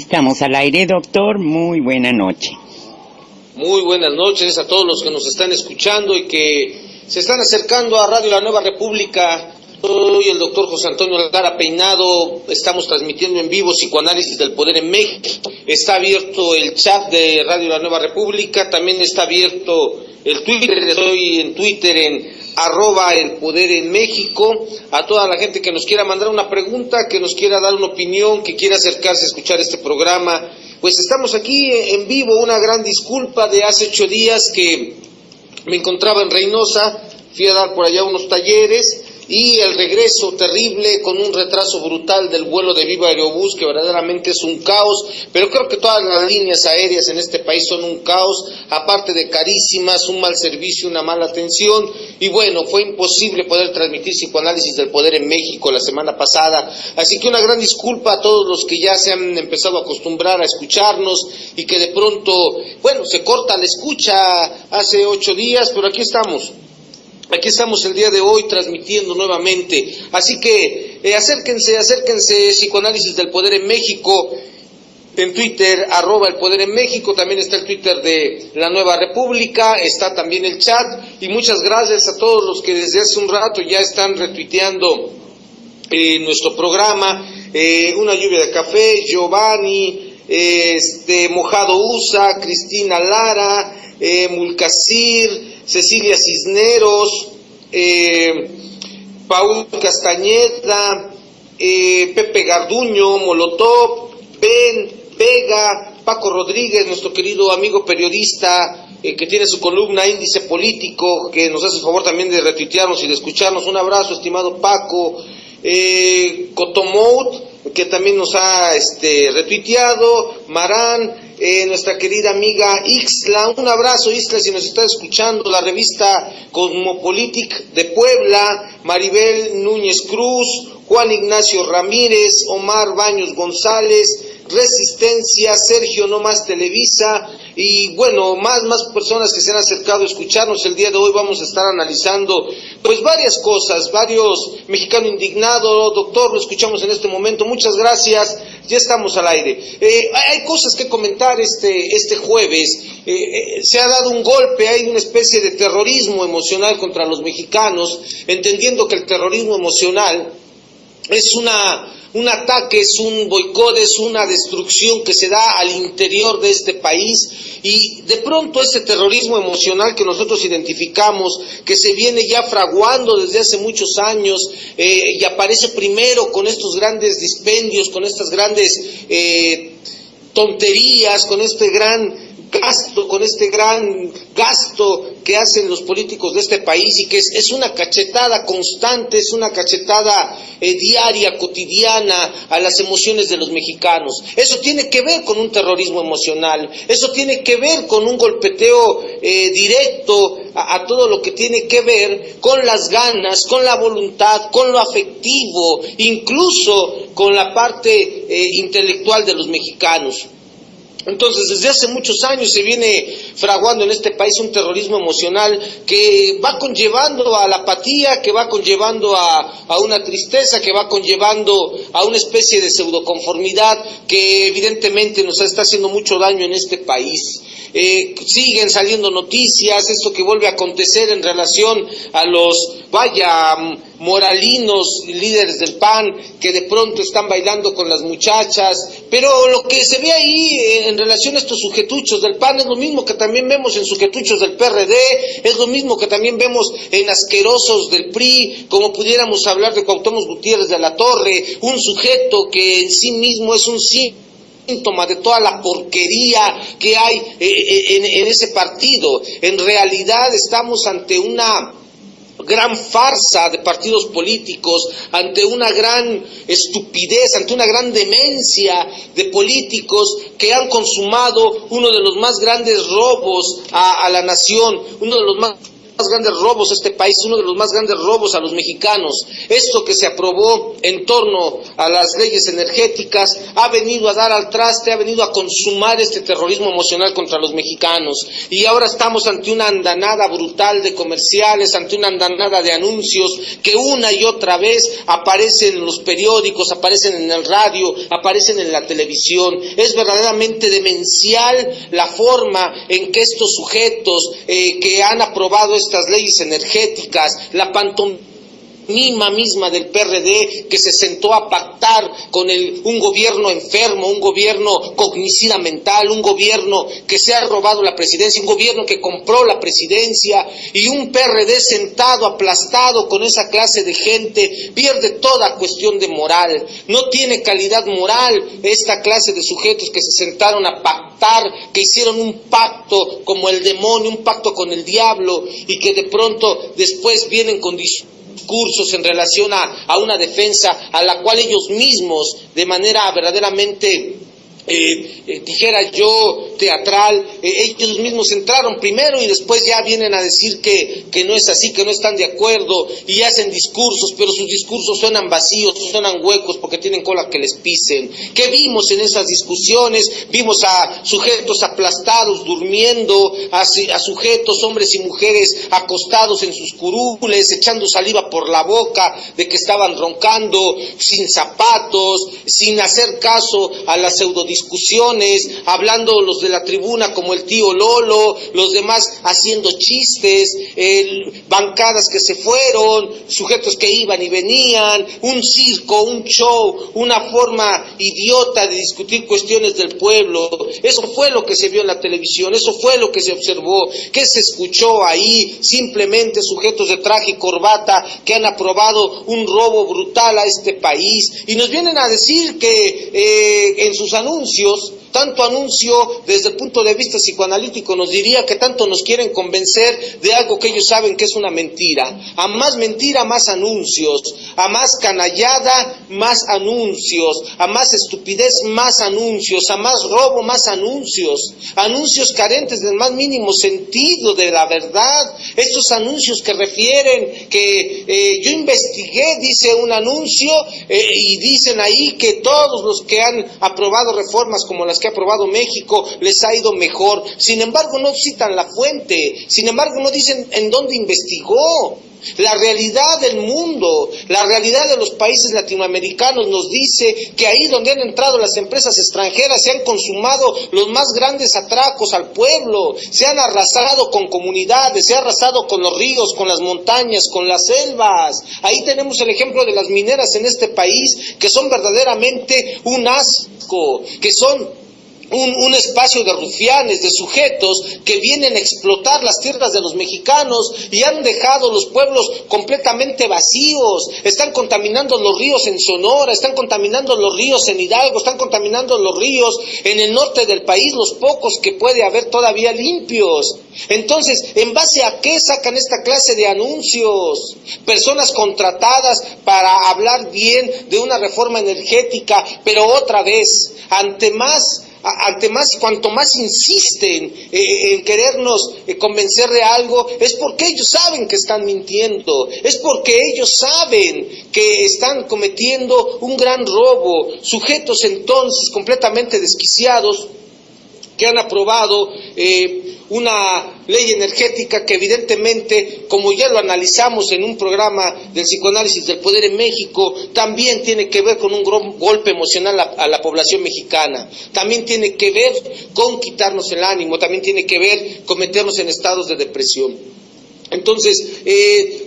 Estamos al aire, doctor. Muy buena noche. Muy buenas noches a todos los que nos están escuchando y que se están acercando a Radio La Nueva República. Soy el doctor José Antonio Lara Peinado. Estamos transmitiendo en vivo Psicoanálisis del Poder en México. Está abierto el chat de Radio La Nueva República. También está abierto el Twitter. Estoy en Twitter en @el Poder en México. A toda la gente que nos quiera mandar una pregunta, que nos quiera dar una opinión, que quiera acercarse a escuchar este programa, pues estamos aquí en vivo. Una gran disculpa de hace 8 días que me encontraba en Reynosa, fui a dar por allá unos talleres y el regreso terrible con un retraso brutal del vuelo de Viva Aerobús, que verdaderamente es un caos, pero creo que todas las líneas aéreas en este país son un caos, aparte de carísimas, un mal servicio, una mala atención, y bueno, fue imposible poder transmitir Psicoanálisis del Poder en México la semana pasada, así que una gran disculpa a todos los que ya se han empezado a acostumbrar a escucharnos y que de pronto, bueno, se corta la escucha hace 8 días, pero aquí estamos. Aquí estamos el día de hoy transmitiendo nuevamente, así que acérquense, Psicoanálisis del Poder en México, en Twitter, @el Poder en México, también está el Twitter de La Nueva República, está también el chat, y muchas gracias a todos los que desde hace un rato ya están retuiteando nuestro programa, Una Lluvia de Café, Giovanni, Mojado USA, Cristina Lara, Mulcasir, Cecilia Cisneros, Paul Castañeda, Pepe Garduño, Molotov, Ben, Vega, Paco Rodríguez, nuestro querido amigo periodista que tiene su columna Índice Político, que nos hace el favor también de retuitearnos y de escucharnos. Un abrazo, estimado Paco. Cotomout, que también nos ha retuiteado, Marán, nuestra querida amiga Ixla, un abrazo Ixla si nos está escuchando, la revista Cosmopolitic de Puebla, Maribel Núñez Cruz, Juan Ignacio Ramírez, Omar Baños González, Resistencia, Sergio No Más Televisa, y bueno, más personas que se han acercado a escucharnos. El día de hoy vamos a estar analizando pues varias cosas, varios Mexicano Indignado, doctor, lo escuchamos en este momento, muchas gracias, ya estamos al aire. Hay cosas que comentar este jueves, se ha dado un golpe, hay una especie de terrorismo emocional contra los mexicanos, entendiendo que el terrorismo emocional es un ataque, es un boicot, es una destrucción que se da al interior de este país, y de pronto ese terrorismo emocional que nosotros identificamos, que se viene ya fraguando desde hace muchos años, y aparece primero con estos grandes dispendios, con estas grandes tonterías, con este gran gasto que hacen los políticos de este país, y que es una cachetada constante, es una cachetada diaria, cotidiana a las emociones de los mexicanos. Eso tiene que ver con un terrorismo emocional, eso tiene que ver con un golpeteo directo a todo lo que tiene que ver con las ganas, con la voluntad, con lo afectivo, incluso con la parte intelectual de los mexicanos. Entonces, desde hace muchos años se viene fraguando en este país un terrorismo emocional que va conllevando a la apatía, que va conllevando a una tristeza, que va conllevando a una especie de pseudoconformidad que evidentemente nos está haciendo mucho daño en este país. Siguen saliendo noticias, esto que vuelve a acontecer en relación a los, moralinos líderes del PAN, que de pronto están bailando con las muchachas, pero lo que se ve ahí en relación a estos sujetuchos del PAN es lo mismo que también vemos en sujetuchos del PRD, es lo mismo que también vemos en asquerosos del PRI, como pudiéramos hablar de Cuauhtémoc Gutiérrez de la Torre, un sujeto que en sí mismo es un síntoma de toda la porquería que hay en ese partido. En realidad estamos ante una gran farsa de partidos políticos, ante una gran estupidez, ante una gran demencia de políticos que han consumado uno de los más grandes robos a la nación, uno de los más más grandes robos a este país, uno de los más grandes robos a los mexicanos. Esto que se aprobó en torno a las leyes energéticas ha venido a dar al traste, ha venido a consumar este terrorismo emocional contra los mexicanos. Y ahora estamos ante una andanada brutal de comerciales, ante una andanada de anuncios que una y otra vez aparecen en los periódicos, aparecen en el radio, aparecen en la televisión. Es verdaderamente demencial la forma en que estos sujetos que han aprobado estas leyes energéticas, la pantomima misma del PRD, que se sentó a pactar con un gobierno enfermo, un gobierno cognicida mental, un gobierno que se ha robado la presidencia, un gobierno que compró la presidencia, y un PRD sentado, aplastado con esa clase de gente, pierde toda cuestión de moral. No tiene calidad moral esta clase de sujetos que se sentaron a pactar, que hicieron un pacto como el demonio, un pacto con el diablo, y que de pronto después vienen con discursos en relación a una defensa a la cual ellos mismos, de manera verdaderamente dijera yo teatral, ellos mismos entraron primero y después ya vienen a decir que no es así, que no están de acuerdo, y hacen discursos, pero sus discursos suenan vacíos, suenan huecos, porque tienen cola que les pisen. ¿Qué vimos en esas discusiones? Vimos a sujetos aplastados durmiendo, a sujetos, hombres y mujeres, acostados en sus curules, echando saliva por la boca de que estaban roncando, sin zapatos, sin hacer caso a las pseudodiscusiones, hablando los de la tribuna como el tío Lolo, los demás haciendo chistes, bancadas que se fueron, sujetos que iban y venían, un circo, un show, una forma idiota de discutir cuestiones del pueblo. Eso fue lo que se vio en la televisión, eso fue lo que se observó. ¿Qué se escuchó ahí? Simplemente sujetos de traje y corbata que han aprobado un robo brutal a este país, y nos vienen a decir que en sus anuncios, tanto anuncio desde el punto de vista psicoanalítico nos diría que tanto nos quieren convencer de algo que ellos saben que es una mentira. A más mentira, más anuncios. A más canallada, más anuncios. A más estupidez, más anuncios. A más robo, más anuncios. Anuncios carentes del más mínimo sentido de la verdad. Estos anuncios que refieren que yo investigué, dice un anuncio, y dicen ahí que todos los que han aprobado reformas como las que ha aprobado México les ha ido mejor. Sin embargo, no citan la fuente, sin embargo, no dicen en dónde investigó. La realidad del mundo, la realidad de los países latinoamericanos nos dice que ahí donde han entrado las empresas extranjeras se han consumado los más grandes atracos al pueblo, se han arrasado con comunidades, se ha arrasado con los ríos, con las montañas, con las selvas. Ahí tenemos el ejemplo de las mineras en este país, que son verdaderamente un asco, que son un espacio de rufianes, de sujetos que vienen a explotar las tierras de los mexicanos y han dejado los pueblos completamente vacíos. Están contaminando los ríos en Sonora, están contaminando los ríos en Hidalgo, están contaminando los ríos en el norte del país, los pocos que puede haber todavía limpios. Entonces, ¿en base a qué sacan esta clase de anuncios? Personas contratadas para hablar bien de una reforma energética, pero otra vez, cuanto más insisten en querernos convencer de algo, es porque ellos saben que están mintiendo, es porque ellos saben que están cometiendo un gran robo. Sujetos entonces completamente desquiciados que han aprobado una ley energética que evidentemente, como ya lo analizamos en un programa del psicoanálisis del poder en México, también tiene que ver con un golpe emocional a la población mexicana, también tiene que ver con quitarnos el ánimo, también tiene que ver con meternos en estados de depresión. Entonces,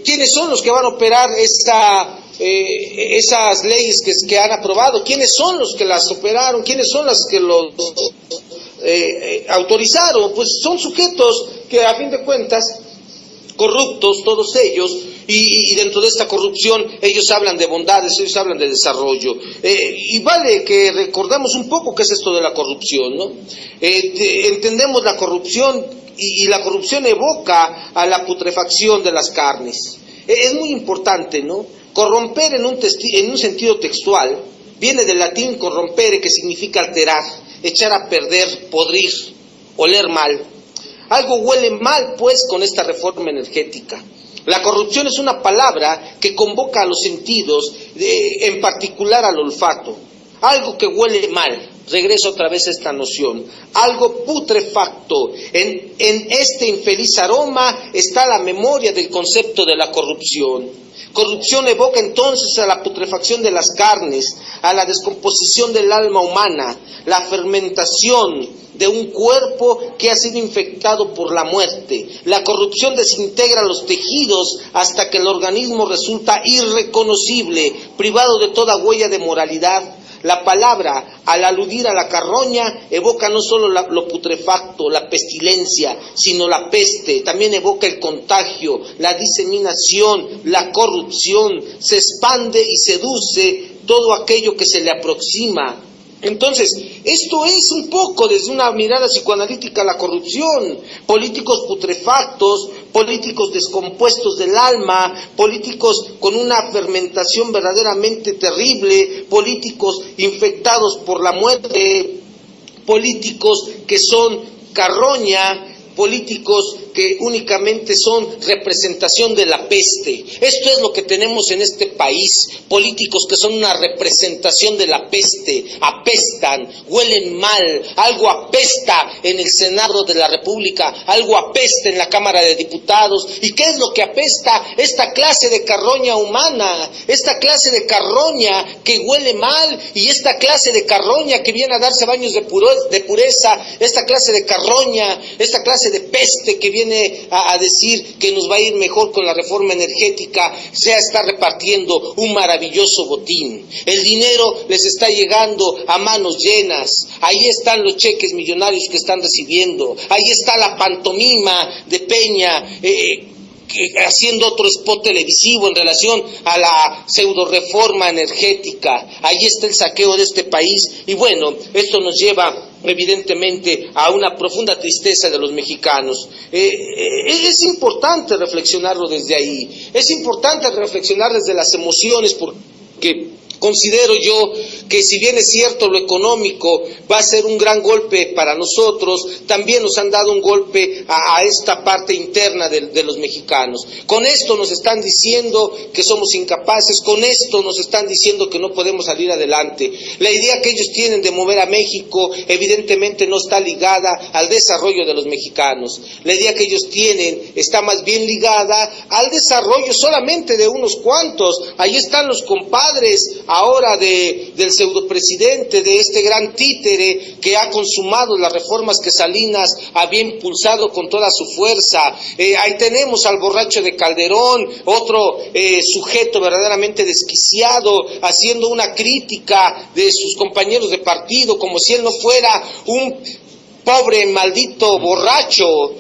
¿quiénes son los que van a operar esas leyes que han aprobado? ¿Quiénes son los que las operaron? ¿Quiénes son las que los autorizaron? Pues son sujetos que a fin de cuentas, corruptos todos ellos, y dentro de esta corrupción ellos hablan de bondades, ellos hablan de desarrollo, y vale que recordemos un poco qué es esto de la corrupción, ¿no? Entendemos la corrupción, y la corrupción evoca a la putrefacción de las carnes. Es muy importante, ¿no? Corromper en un sentido textual viene del latín corrompere, que significa alterar, echar a perder, podrir, oler mal. Algo huele mal, pues, con esta reforma energética. La corrupción es una palabra que convoca a los sentidos, en particular al olfato. Algo que huele mal. Regreso otra vez a esta noción. Algo putrefacto. En este infeliz aroma está la memoria del concepto de la corrupción. Corrupción evoca entonces a la putrefacción de las carnes, a la descomposición del alma humana, la fermentación de un cuerpo que ha sido infectado por la muerte. La corrupción desintegra los tejidos hasta que el organismo resulta irreconocible, privado de toda huella de moralidad. La palabra, al aludir a la carroña, evoca no solo lo putrefacto, la pestilencia, sino la peste. También evoca el contagio, la diseminación, la corrupción. Se expande y seduce todo aquello que se le aproxima. Entonces, esto es un poco desde una mirada psicoanalítica la corrupción. Políticos putrefactos, políticos descompuestos del alma, políticos con una fermentación verdaderamente terrible, políticos infectados por la muerte, políticos que son carroña, políticos que únicamente son representación de la peste. Esto es lo que tenemos en este país, políticos que son una representación de la peste, apestan, huelen mal, algo apesta en el Senado de la República, algo apesta en la Cámara de Diputados. ¿Y qué es lo que apesta? Esta clase de carroña humana, esta clase de carroña que huele mal y esta clase de carroña que viene a darse baños de pureza, esta clase de carroña, esta clase de peste que viene a decir que nos va a ir mejor con la reforma energética, ya está repartiendo un maravilloso botín. El dinero les está llegando a manos llenas. Ahí están los cheques millonarios que están recibiendo. Ahí está la pantomima de Peña, haciendo otro spot televisivo en relación a la pseudo reforma energética. Ahí está el saqueo de este país. Y bueno, esto nos lleva evidentemente a una profunda tristeza de los mexicanos. Es importante reflexionarlo desde ahí, es importante reflexionar desde las emociones, porque considero yo que si bien es cierto lo económico va a ser un gran golpe para nosotros, también nos han dado un golpe a esta parte interna de los mexicanos. Con esto nos están diciendo que somos incapaces, con esto nos están diciendo que no podemos salir adelante. La idea que ellos tienen de mover a México evidentemente no está ligada al desarrollo de los mexicanos. La idea que ellos tienen está más bien ligada al desarrollo solamente de unos cuantos. Ahí están los compadres ahora del pseudopresidente, de este gran títere que ha consumado las reformas que Salinas había impulsado con toda su fuerza. Ahí tenemos al borracho de Calderón, otro sujeto verdaderamente desquiciado, haciendo una crítica de sus compañeros de partido, como si él no fuera un pobre maldito borracho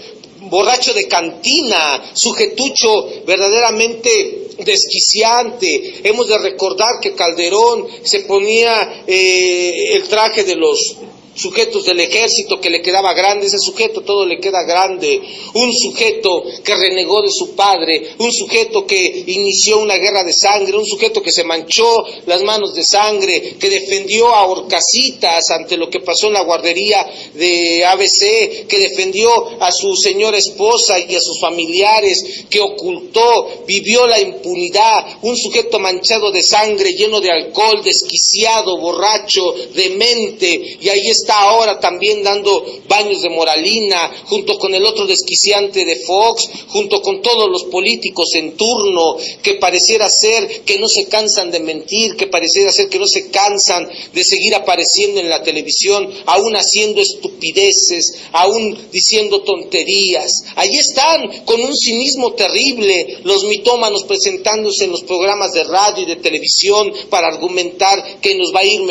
de cantina, sujetucho verdaderamente desquiciante. Hemos de recordar que Calderón se ponía el traje de los sujetos del ejército que le quedaba grande, ese sujeto todo le queda grande, un sujeto que renegó de su padre, un sujeto que inició una guerra de sangre, un sujeto que se manchó las manos de sangre, que defendió a Horcasitas ante lo que pasó en la guardería de ABC, que defendió a su señora esposa y a sus familiares, que ocultó, vivió la impunidad, un sujeto manchado de sangre, lleno de alcohol, desquiciado, borracho, demente, y ahí está ahora también dando baños de moralina, junto con el otro desquiciante de Fox, junto con todos los políticos en turno, que pareciera ser que no se cansan de mentir, que pareciera ser que no se cansan de seguir apareciendo en la televisión, aún haciendo estupideces, aún diciendo tonterías. Ahí están, con un cinismo terrible, los mitómanos presentándose en los programas de radio y de televisión para argumentar que nos va a ir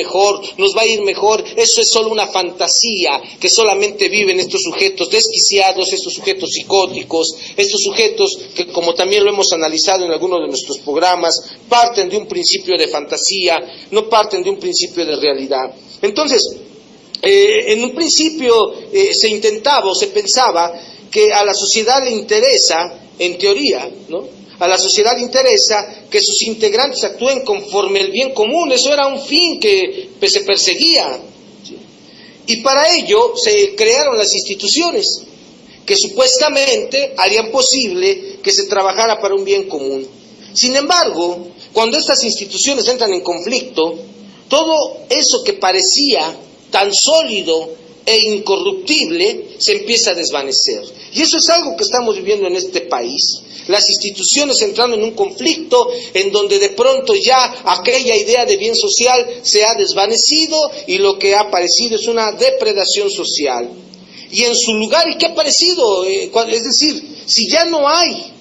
mejor, eso es solo una fantasía que solamente viven estos sujetos desquiciados, estos sujetos psicóticos, estos sujetos que, como también lo hemos analizado en algunos de nuestros programas, parten de un principio de fantasía, no parten de un principio de realidad. Entonces, en un principio se intentaba o se pensaba que a la sociedad le interesa, en teoría, ¿no?, a la sociedad le interesa que sus integrantes actúen conforme el bien común. Eso era un fin que se perseguía. Y para ello se crearon las instituciones. que supuestamente harían posible que se trabajara para un bien común. Sin embargo, cuando estas instituciones entran en conflicto, todo eso que parecía tan sólido e incorruptible se empieza a desvanecer. Y eso es algo que estamos viviendo en este país. Las instituciones entrando en un conflicto en donde de pronto ya aquella idea de bien social se ha desvanecido y lo que ha aparecido es una depredación social. Y en su lugar, ¿y qué ha aparecido? Es decir, si ya no hay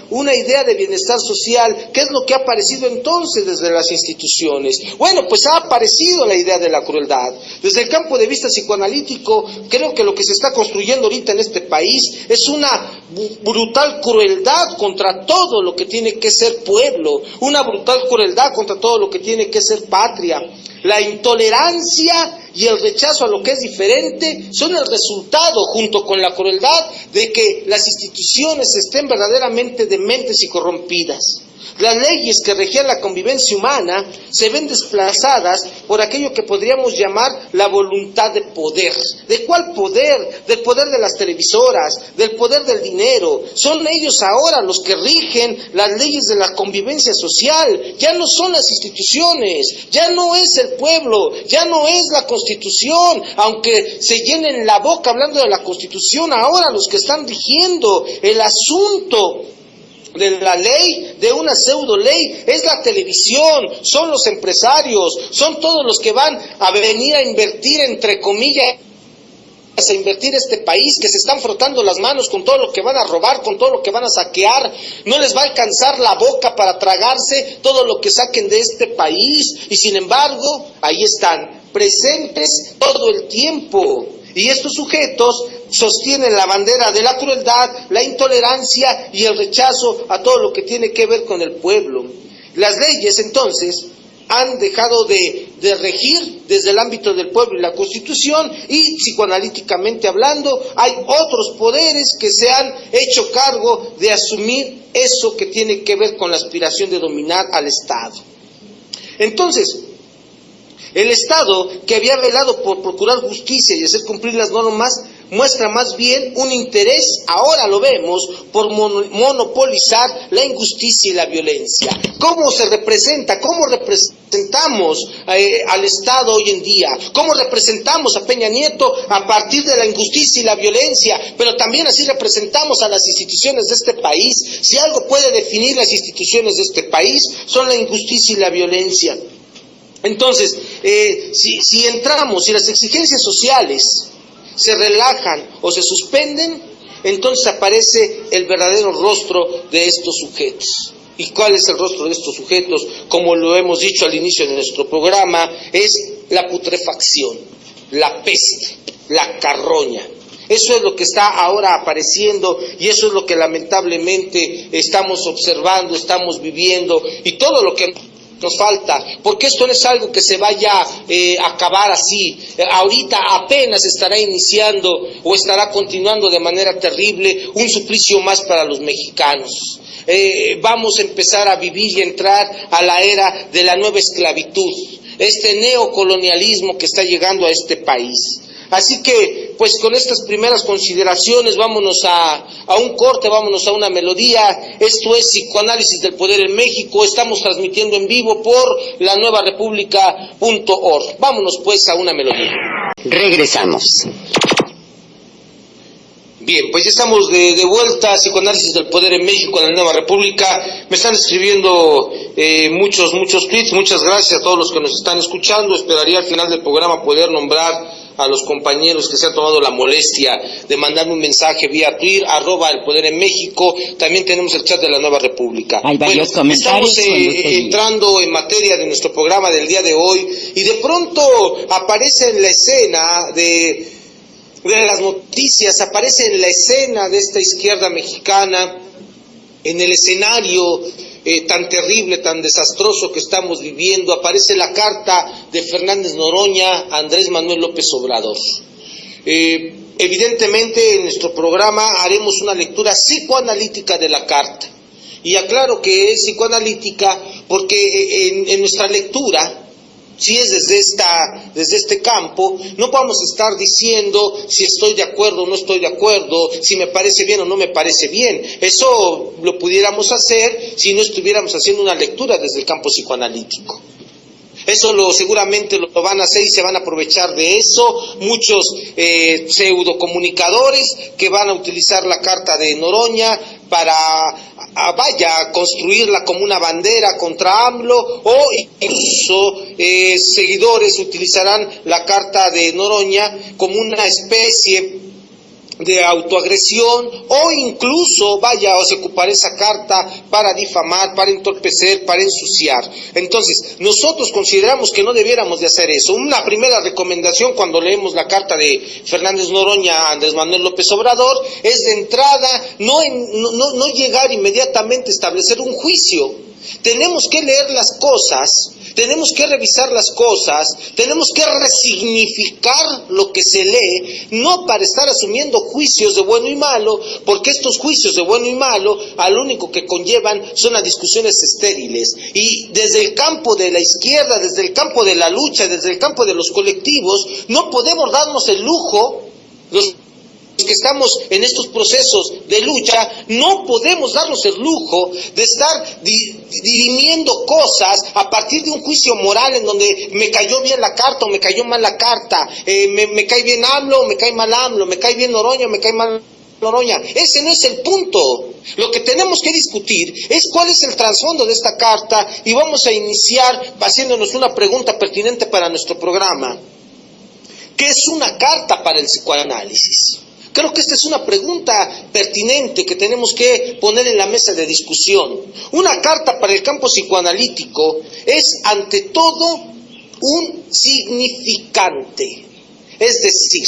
una idea de bienestar social, ¿qué es lo que ha aparecido entonces desde las instituciones? Bueno, pues ha aparecido la idea de la crueldad. Desde el campo de vista psicoanalítico, creo que lo que se está construyendo ahorita en este país es una brutal crueldad contra todo lo que tiene que ser pueblo, una brutal crueldad contra todo lo que tiene que ser patria. La intolerancia y el rechazo a lo que es diferente son el resultado, junto con la crueldad, de que las instituciones estén verdaderamente dementes y corrompidas. Las leyes que regían la convivencia humana se ven desplazadas por aquello que podríamos llamar la voluntad de poder. ¿De cuál poder? Del poder de las televisoras, del poder del dinero. Son ellos ahora los que rigen las leyes de la convivencia social. Ya no son las instituciones, ya no es el pueblo, ya no es la Constitución. Aunque se llenen la boca hablando de la Constitución, ahora los que están rigiendo el asunto de la ley, de una pseudo ley, es la televisión, son los empresarios, son todos los que van a venir a invertir, entre comillas, a invertir este país, que se están frotando las manos con todo lo que van a robar, con todo lo que van a saquear. No les va a alcanzar la boca para tragarse todo lo que saquen de este país, y sin embargo, ahí están, presentes todo el tiempo. Y estos sujetos sostienen la bandera de la crueldad, la intolerancia y el rechazo a todo lo que tiene que ver con el pueblo. Las leyes, entonces, han dejado de regir desde el ámbito del pueblo y la Constitución, y psicoanalíticamente hablando, hay otros poderes que se han hecho cargo de asumir eso que tiene que ver con la aspiración de dominar al Estado. Entonces, el Estado, que había velado por procurar justicia y hacer cumplir las normas, muestra más bien un interés, ahora lo vemos, por monopolizar la injusticia y la violencia. ¿Cómo se representa? ¿Cómo representamos al Estado hoy en día? ¿Cómo representamos a Peña Nieto a partir de la injusticia y la violencia? Pero también así representamos a las instituciones de este país. Si algo puede definir las instituciones de este país, son la injusticia y la violencia. Entonces, si entramos, si las exigencias sociales se relajan o se suspenden, entonces aparece el verdadero rostro de estos sujetos. ¿Y cuál es el rostro de estos sujetos? Como lo hemos dicho al inicio de nuestro programa, es la putrefacción, la peste, la carroña. Eso es lo que está ahora apareciendo, y eso es lo que lamentablemente estamos observando, estamos viviendo, y todo lo que nos falta, porque esto no es algo que se vaya a acabar así. Ahorita apenas estará iniciando o estará continuando de manera terrible un suplicio más para los mexicanos. Vamos a empezar a vivir y entrar a la era de la nueva esclavitud, este neocolonialismo que está llegando a este país. Así que, pues con estas primeras consideraciones, vámonos a un corte, vámonos a una melodía. Esto es Psicoanálisis del Poder en México. Estamos transmitiendo en vivo por lanuevarepublica.org. Vámonos pues a una melodía. Regresamos. Bien, pues ya estamos de vuelta, Psicoanálisis del Poder en México, en la Nueva República. Me están escribiendo muchos tweets. Muchas gracias a todos los que nos están escuchando. Esperaría al final del programa poder nombrar a los compañeros que se han tomado la molestia de mandarme un mensaje vía Twitter, @El Poder en México. También tenemos el chat de la Nueva República. Hay varios comentarios. Estamos entrando en materia de nuestro programa del día de hoy, y de pronto aparece en la escena de las noticias, aparece en la escena de esta izquierda mexicana, en el escenario tan terrible, tan desastroso que estamos viviendo, aparece la carta de Fernández Noroña a Andrés Manuel López Obrador. Evidentemente en nuestro programa haremos una lectura psicoanalítica de la carta, y aclaro que es psicoanalítica porque en nuestra lectura si es desde este campo, no vamos a estar diciendo si estoy de acuerdo o no estoy de acuerdo, si me parece bien o no me parece bien. Eso lo pudiéramos hacer si no estuviéramos haciendo una lectura desde el campo psicoanalítico. Eso seguramente lo van a hacer y se van a aprovechar de eso muchos pseudocomunicadores que van a utilizar la carta de Noroña para, construirla como una bandera contra AMLO, o incluso seguidores utilizarán la carta de Noroña como una especie de autoagresión, o incluso se ocupar esa carta para difamar, para entorpecer, para ensuciar. Entonces, nosotros consideramos que no debiéramos de hacer eso. Una primera recomendación cuando leemos la carta de Fernández Noroña a Andrés Manuel López Obrador es, de entrada, no llegar inmediatamente a establecer un juicio. Tenemos que leer las cosas, tenemos que revisar las cosas, tenemos que resignificar lo que se lee, no para estar asumiendo juicios de bueno y malo, porque estos juicios de bueno y malo a lo único que conllevan son a discusiones estériles. Y desde el campo de la izquierda, desde el campo de la lucha, desde el campo de los colectivos, no podemos darnos el lujo, los que estamos en estos procesos de lucha, no podemos darnos el lujo de estar dirimiendo cosas a partir de un juicio moral en donde me cayó bien la carta o me cayó mal la carta, me cae bien AMLO o me cae mal AMLO, me cae bien Noroña o me cae mal Noroña. Ese no es el punto. Lo que tenemos que discutir es cuál es el trasfondo de esta carta, y vamos a iniciar haciéndonos una pregunta pertinente para nuestro programa. ¿Qué es una carta para el psicoanálisis? Creo que esta es una pregunta pertinente que tenemos que poner en la mesa de discusión. Una carta para el campo psicoanalítico es, ante todo, un significante. Es decir,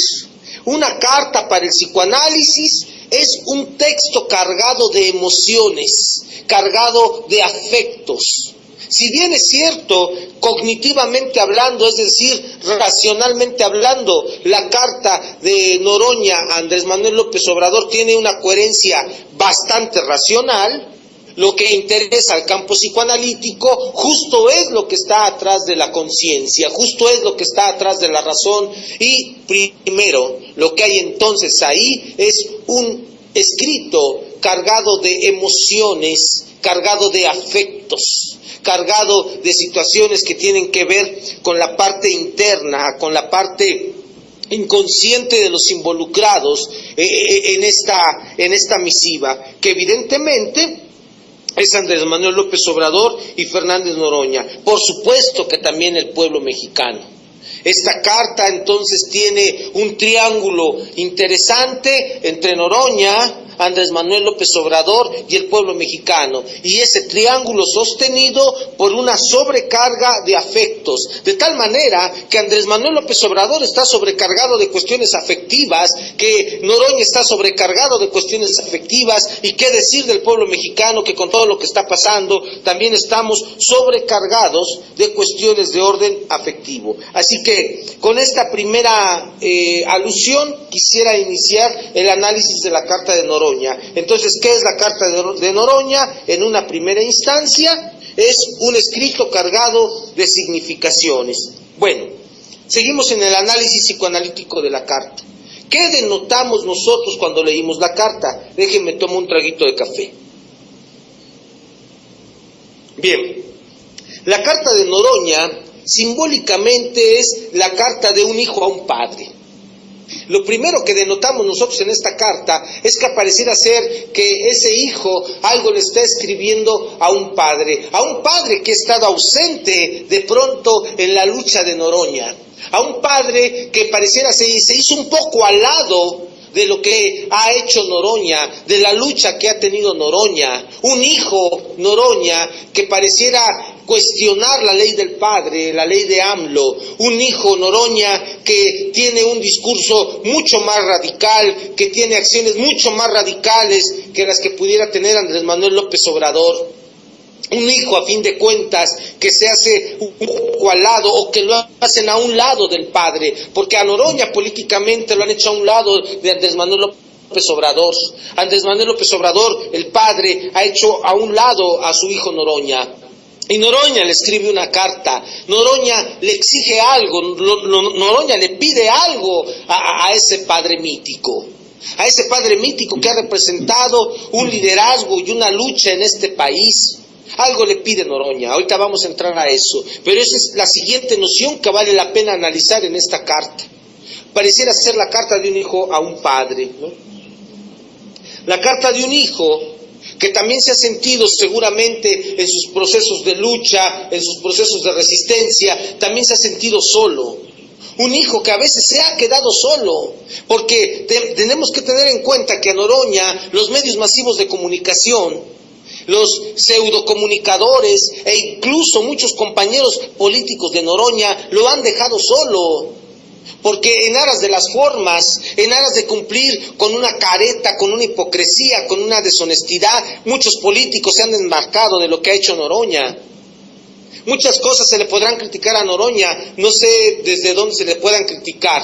una carta para el psicoanálisis es un texto cargado de emociones, cargado de afectos. Si bien es cierto, cognitivamente hablando, es decir, racionalmente hablando, la carta de Noroña a Andrés Manuel López Obrador tiene una coherencia bastante racional, lo que interesa al campo psicoanalítico justo es lo que está atrás de la conciencia, justo es lo que está atrás de la razón, y primero, lo que hay entonces ahí es un escrito cargado de emociones, cargado de afectos, cargado de situaciones que tienen que ver con la parte interna, con la parte inconsciente de los involucrados en esta misiva, que evidentemente es Andrés Manuel López Obrador y Fernández Noroña. Por supuesto que también el pueblo mexicano. Esta carta entonces tiene un triángulo interesante entre Noroña, Andrés Manuel López Obrador y el pueblo mexicano, y ese triángulo sostenido por una sobrecarga de afectos, de tal manera que Andrés Manuel López Obrador está sobrecargado de cuestiones afectivas, que Noroña está sobrecargado de cuestiones afectivas, y qué decir del pueblo mexicano, que con todo lo que está pasando también estamos sobrecargados de cuestiones de orden afectivo. Así que con esta primera alusión quisiera iniciar el análisis de la carta de Noroña. Entonces, ¿qué es la carta de Noroña? En una primera instancia, es un escrito cargado de significaciones. Bueno, seguimos en el análisis psicoanalítico de la carta. ¿Qué denotamos nosotros cuando leímos la carta? Déjenme tomar un traguito de café. Bien, la carta de Noroña simbólicamente es la carta de un hijo a un padre. Lo primero que denotamos nosotros en esta carta es que pareciera ser que ese hijo algo le está escribiendo a un padre que ha estado ausente de pronto en la lucha de Noroña, a un padre que pareciera se hizo un poco al lado de lo que ha hecho Noroña, de la lucha que ha tenido Noroña, un hijo Noroña que pareciera cuestionar la ley del padre, la ley de AMLO, un hijo Noroña que tiene un discurso mucho más radical, que tiene acciones mucho más radicales que las que pudiera tener Andrés Manuel López Obrador. Un hijo, a fin de cuentas, que se hace un poco al lado, o que lo hacen a un lado del padre, porque a Noroña políticamente lo han hecho a un lado de Andrés Manuel López Obrador. Andrés Manuel López Obrador, el padre, ha hecho a un lado a su hijo Noroña. Y Noroña le escribe una carta, Noroña le exige algo, Noroña le pide algo a ese padre mítico. A ese padre mítico que ha representado un liderazgo y una lucha en este país. Algo le pide Noroña, ahorita vamos a entrar a eso, pero esa es la siguiente noción que vale la pena analizar en esta carta. Pareciera ser la carta de un hijo a un padre, ¿no? La carta de un hijo que también se ha sentido seguramente en sus procesos de lucha, en sus procesos de resistencia, también se ha sentido solo. Un hijo que a veces se ha quedado solo, porque tenemos que tener en cuenta que a Noroña los medios masivos de comunicación, los pseudocomunicadores e incluso muchos compañeros políticos de Noroña lo han dejado solo. Porque en aras de las formas, en aras de cumplir con una careta, con una hipocresía, con una deshonestidad, muchos políticos se han desmarcado de lo que ha hecho Noroña. Muchas cosas se le podrán criticar a Noroña, no sé desde dónde se le puedan criticar,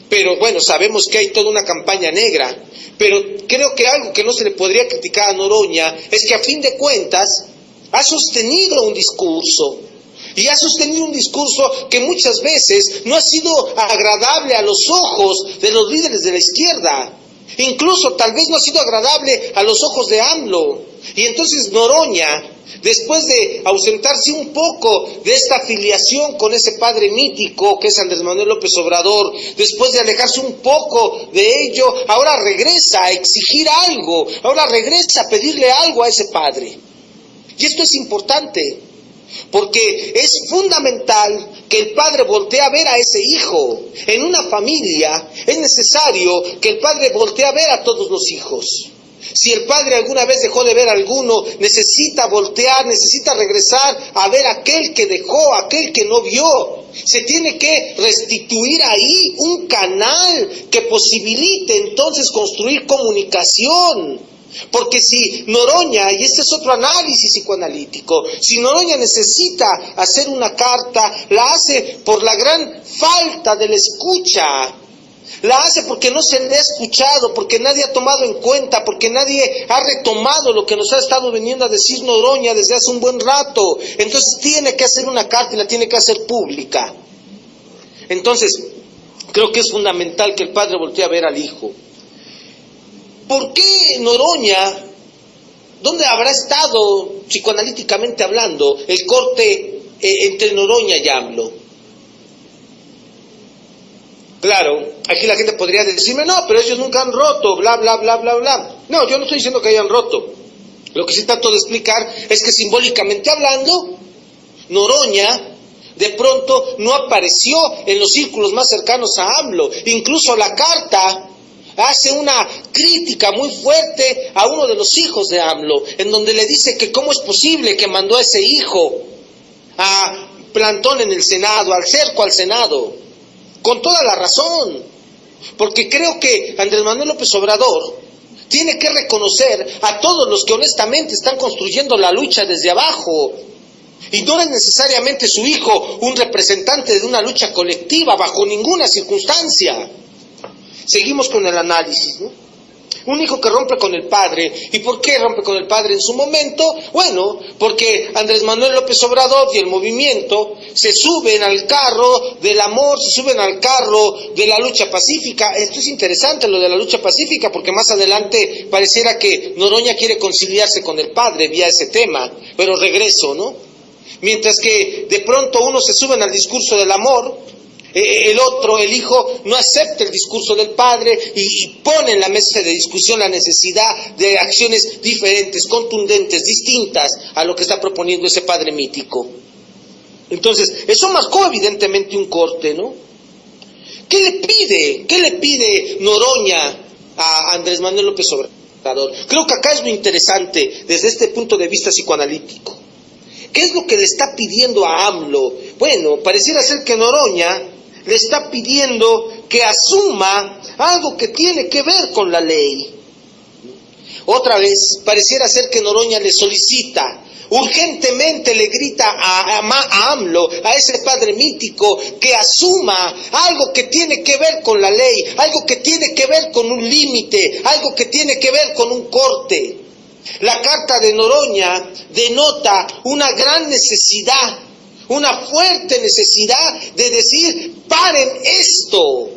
pero bueno, sabemos que hay toda una campaña negra, pero creo que algo que no se le podría criticar a Noroña es que a fin de cuentas ha sostenido un discurso. Y ha sostenido un discurso que muchas veces no ha sido agradable a los ojos de los líderes de la izquierda. Incluso tal vez no ha sido agradable a los ojos de AMLO. Y entonces Noroña, después de ausentarse un poco de esta afiliación con ese padre mítico que es Andrés Manuel López Obrador, después de alejarse un poco de ello, ahora regresa a exigir algo, ahora regresa a pedirle algo a ese padre. Y esto es importante. Porque es fundamental que el padre voltee a ver a ese hijo. En una familia es necesario que el padre voltee a ver a todos los hijos. Si el padre alguna vez dejó de ver a alguno, necesita voltear, necesita regresar a ver a aquel que dejó, a aquel que no vio. Se tiene que restituir ahí un canal que posibilite entonces construir comunicación. Porque si Noroña, y este es otro análisis psicoanalítico, si Noroña necesita hacer una carta, la hace por la gran falta de la escucha, la hace porque no se le ha escuchado, porque nadie ha tomado en cuenta, porque nadie ha retomado lo que nos ha estado viniendo a decir Noroña desde hace un buen rato. Entonces tiene que hacer una carta y la tiene que hacer pública. Entonces, creo que es fundamental que el padre voltee a ver al hijo. ¿Por qué Noroña, dónde habrá estado psicoanalíticamente hablando el corte entre Noroña y AMLO? Claro, aquí la gente podría decirme, no, pero ellos nunca han roto, bla, bla, bla, bla, bla. No, yo no estoy diciendo que hayan roto. Lo que sí trato de explicar es que simbólicamente hablando, Noroña de pronto no apareció en los círculos más cercanos a AMLO. Incluso la carta hace una crítica muy fuerte a uno de los hijos de AMLO, en donde le dice que cómo es posible que mandó a ese hijo a plantón en el Senado, al cerco al Senado, con toda la razón, porque creo que Andrés Manuel López Obrador tiene que reconocer a todos los que honestamente están construyendo la lucha desde abajo, y no es necesariamente su hijo un representante de una lucha colectiva bajo ninguna circunstancia. Seguimos con el análisis, ¿no? Un hijo que rompe con el padre. ¿Y por qué rompe con el padre en su momento? Bueno, porque Andrés Manuel López Obrador y el movimiento se suben al carro del amor, se suben al carro de la lucha pacífica. Esto es interesante, lo de la lucha pacífica, porque más adelante pareciera que Noroña quiere conciliarse con el padre vía ese tema, pero regreso, ¿no? Mientras que de pronto unos se suben al discurso del amor, el otro, el hijo, no acepta el discurso del padre y pone en la mesa de discusión la necesidad de acciones diferentes, contundentes, distintas a lo que está proponiendo ese padre mítico. Entonces, eso marcó evidentemente un corte, ¿no? ¿Qué le pide Noroña a Andrés Manuel López Obrador? Creo que acá es lo interesante desde este punto de vista psicoanalítico. ¿Qué es lo que le está pidiendo a AMLO? Bueno, pareciera ser que Noroña le está pidiendo que asuma algo que tiene que ver con la ley. Otra vez, pareciera ser que Noroña le solicita, urgentemente le grita a AMLO, a ese padre mítico, que asuma algo que tiene que ver con la ley, algo que tiene que ver con un límite, algo que tiene que ver con un corte. La carta de Noroña denota una gran necesidad, una fuerte necesidad de decir, paren esto.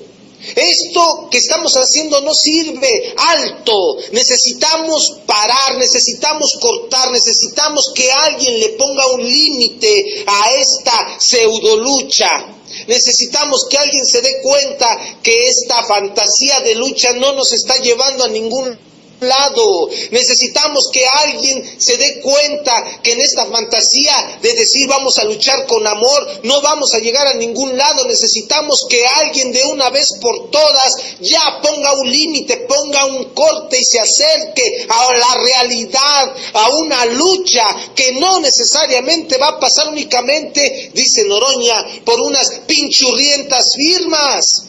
Esto que estamos haciendo no sirve, alto, necesitamos parar, necesitamos cortar, necesitamos que alguien le ponga un límite a esta pseudolucha. Necesitamos que alguien se dé cuenta que esta fantasía de lucha no nos está llevando a ningún lado. Necesitamos que alguien se dé cuenta que en esta fantasía de decir vamos a luchar con amor no vamos a llegar a ningún lado. Necesitamos que alguien de una vez por todas ya ponga un límite, ponga un corte y se acerque a la realidad, a una lucha que no necesariamente va a pasar únicamente, dice Noroña, por unas pinchurrientas firmas.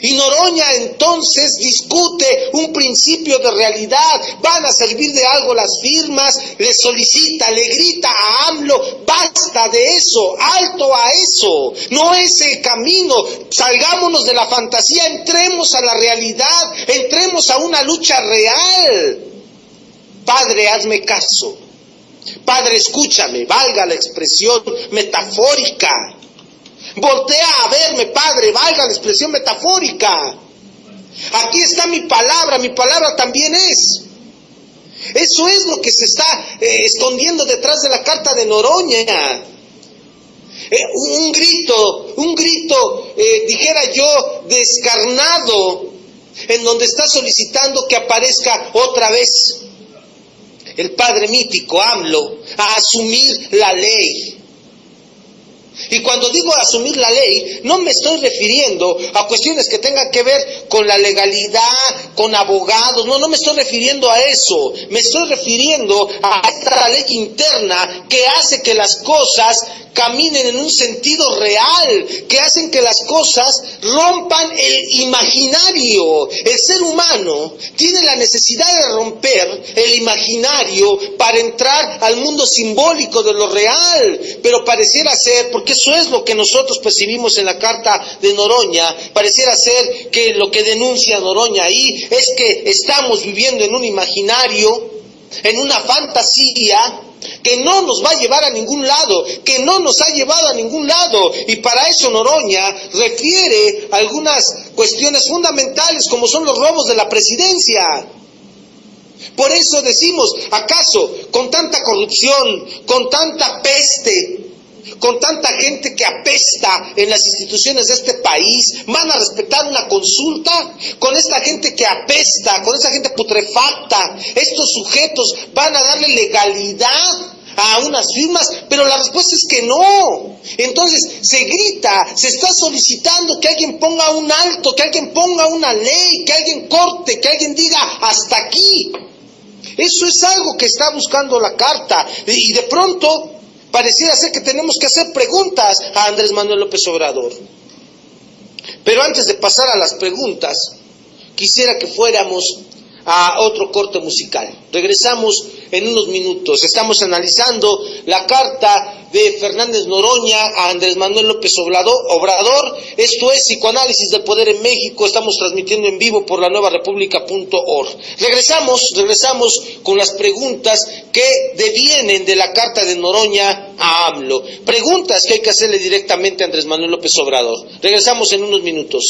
Y Noroña entonces discute un principio de realidad. ¿Van a servir de algo las firmas? Le solicita, le grita a AMLO, basta de eso, alto a eso. No es el camino. Salgámonos de la fantasía, entremos a la realidad, entremos a una lucha real. Padre, hazme caso. Padre, escúchame, valga la expresión metafórica. Voltea a verme, Padre, valga la expresión metafórica. Aquí está mi palabra también es. Eso es lo que se está escondiendo detrás de la carta de Noroña. Un grito, dijera yo, descarnado, en donde está solicitando que aparezca otra vez el padre mítico AMLO a asumir la ley. Y cuando digo asumir la ley, no me estoy refiriendo a cuestiones que tengan que ver con la legalidad, con abogados, no me estoy refiriendo a eso. Me estoy refiriendo a esta ley interna que hace que las cosas caminen en un sentido real, que hacen que las cosas rompan el imaginario. El ser humano tiene la necesidad de romper el imaginario para entrar al mundo simbólico de lo real, pero pareciera ser, porque eso es lo que nosotros percibimos en la carta de Noroña, pareciera ser que lo que denuncia Noroña ahí es que estamos viviendo en un imaginario, en una fantasía que no nos va a llevar a ningún lado, que no nos ha llevado a ningún lado. Y para eso Noroña refiere algunas cuestiones fundamentales como son los robos de la presidencia. Por eso decimos, ¿acaso con tanta corrupción, con tanta peste, con tanta gente que apesta en las instituciones de este país, van a respetar una consulta? Con esta gente que apesta, con esta gente putrefacta, estos sujetos van a darle legalidad a unas firmas, pero la respuesta es que no. Entonces se grita, se está solicitando que alguien ponga un alto, que alguien ponga una ley, que alguien corte, que alguien diga hasta aquí. Eso es algo que está buscando la carta, y de pronto pareciera ser que tenemos que hacer preguntas a Andrés Manuel López Obrador. Pero antes de pasar a las preguntas, quisiera que fuéramos a otro corte musical. Regresamos en unos minutos. Estamos analizando la carta de Fernández Noroña a Andrés Manuel López Obrador. Esto es Psicoanálisis del Poder en México. Estamos transmitiendo en vivo por lanuevarepublica.org. Regresamos con las preguntas que devienen de la carta de Noroña a AMLO. Preguntas que hay que hacerle directamente a Andrés Manuel López Obrador. Regresamos en unos minutos.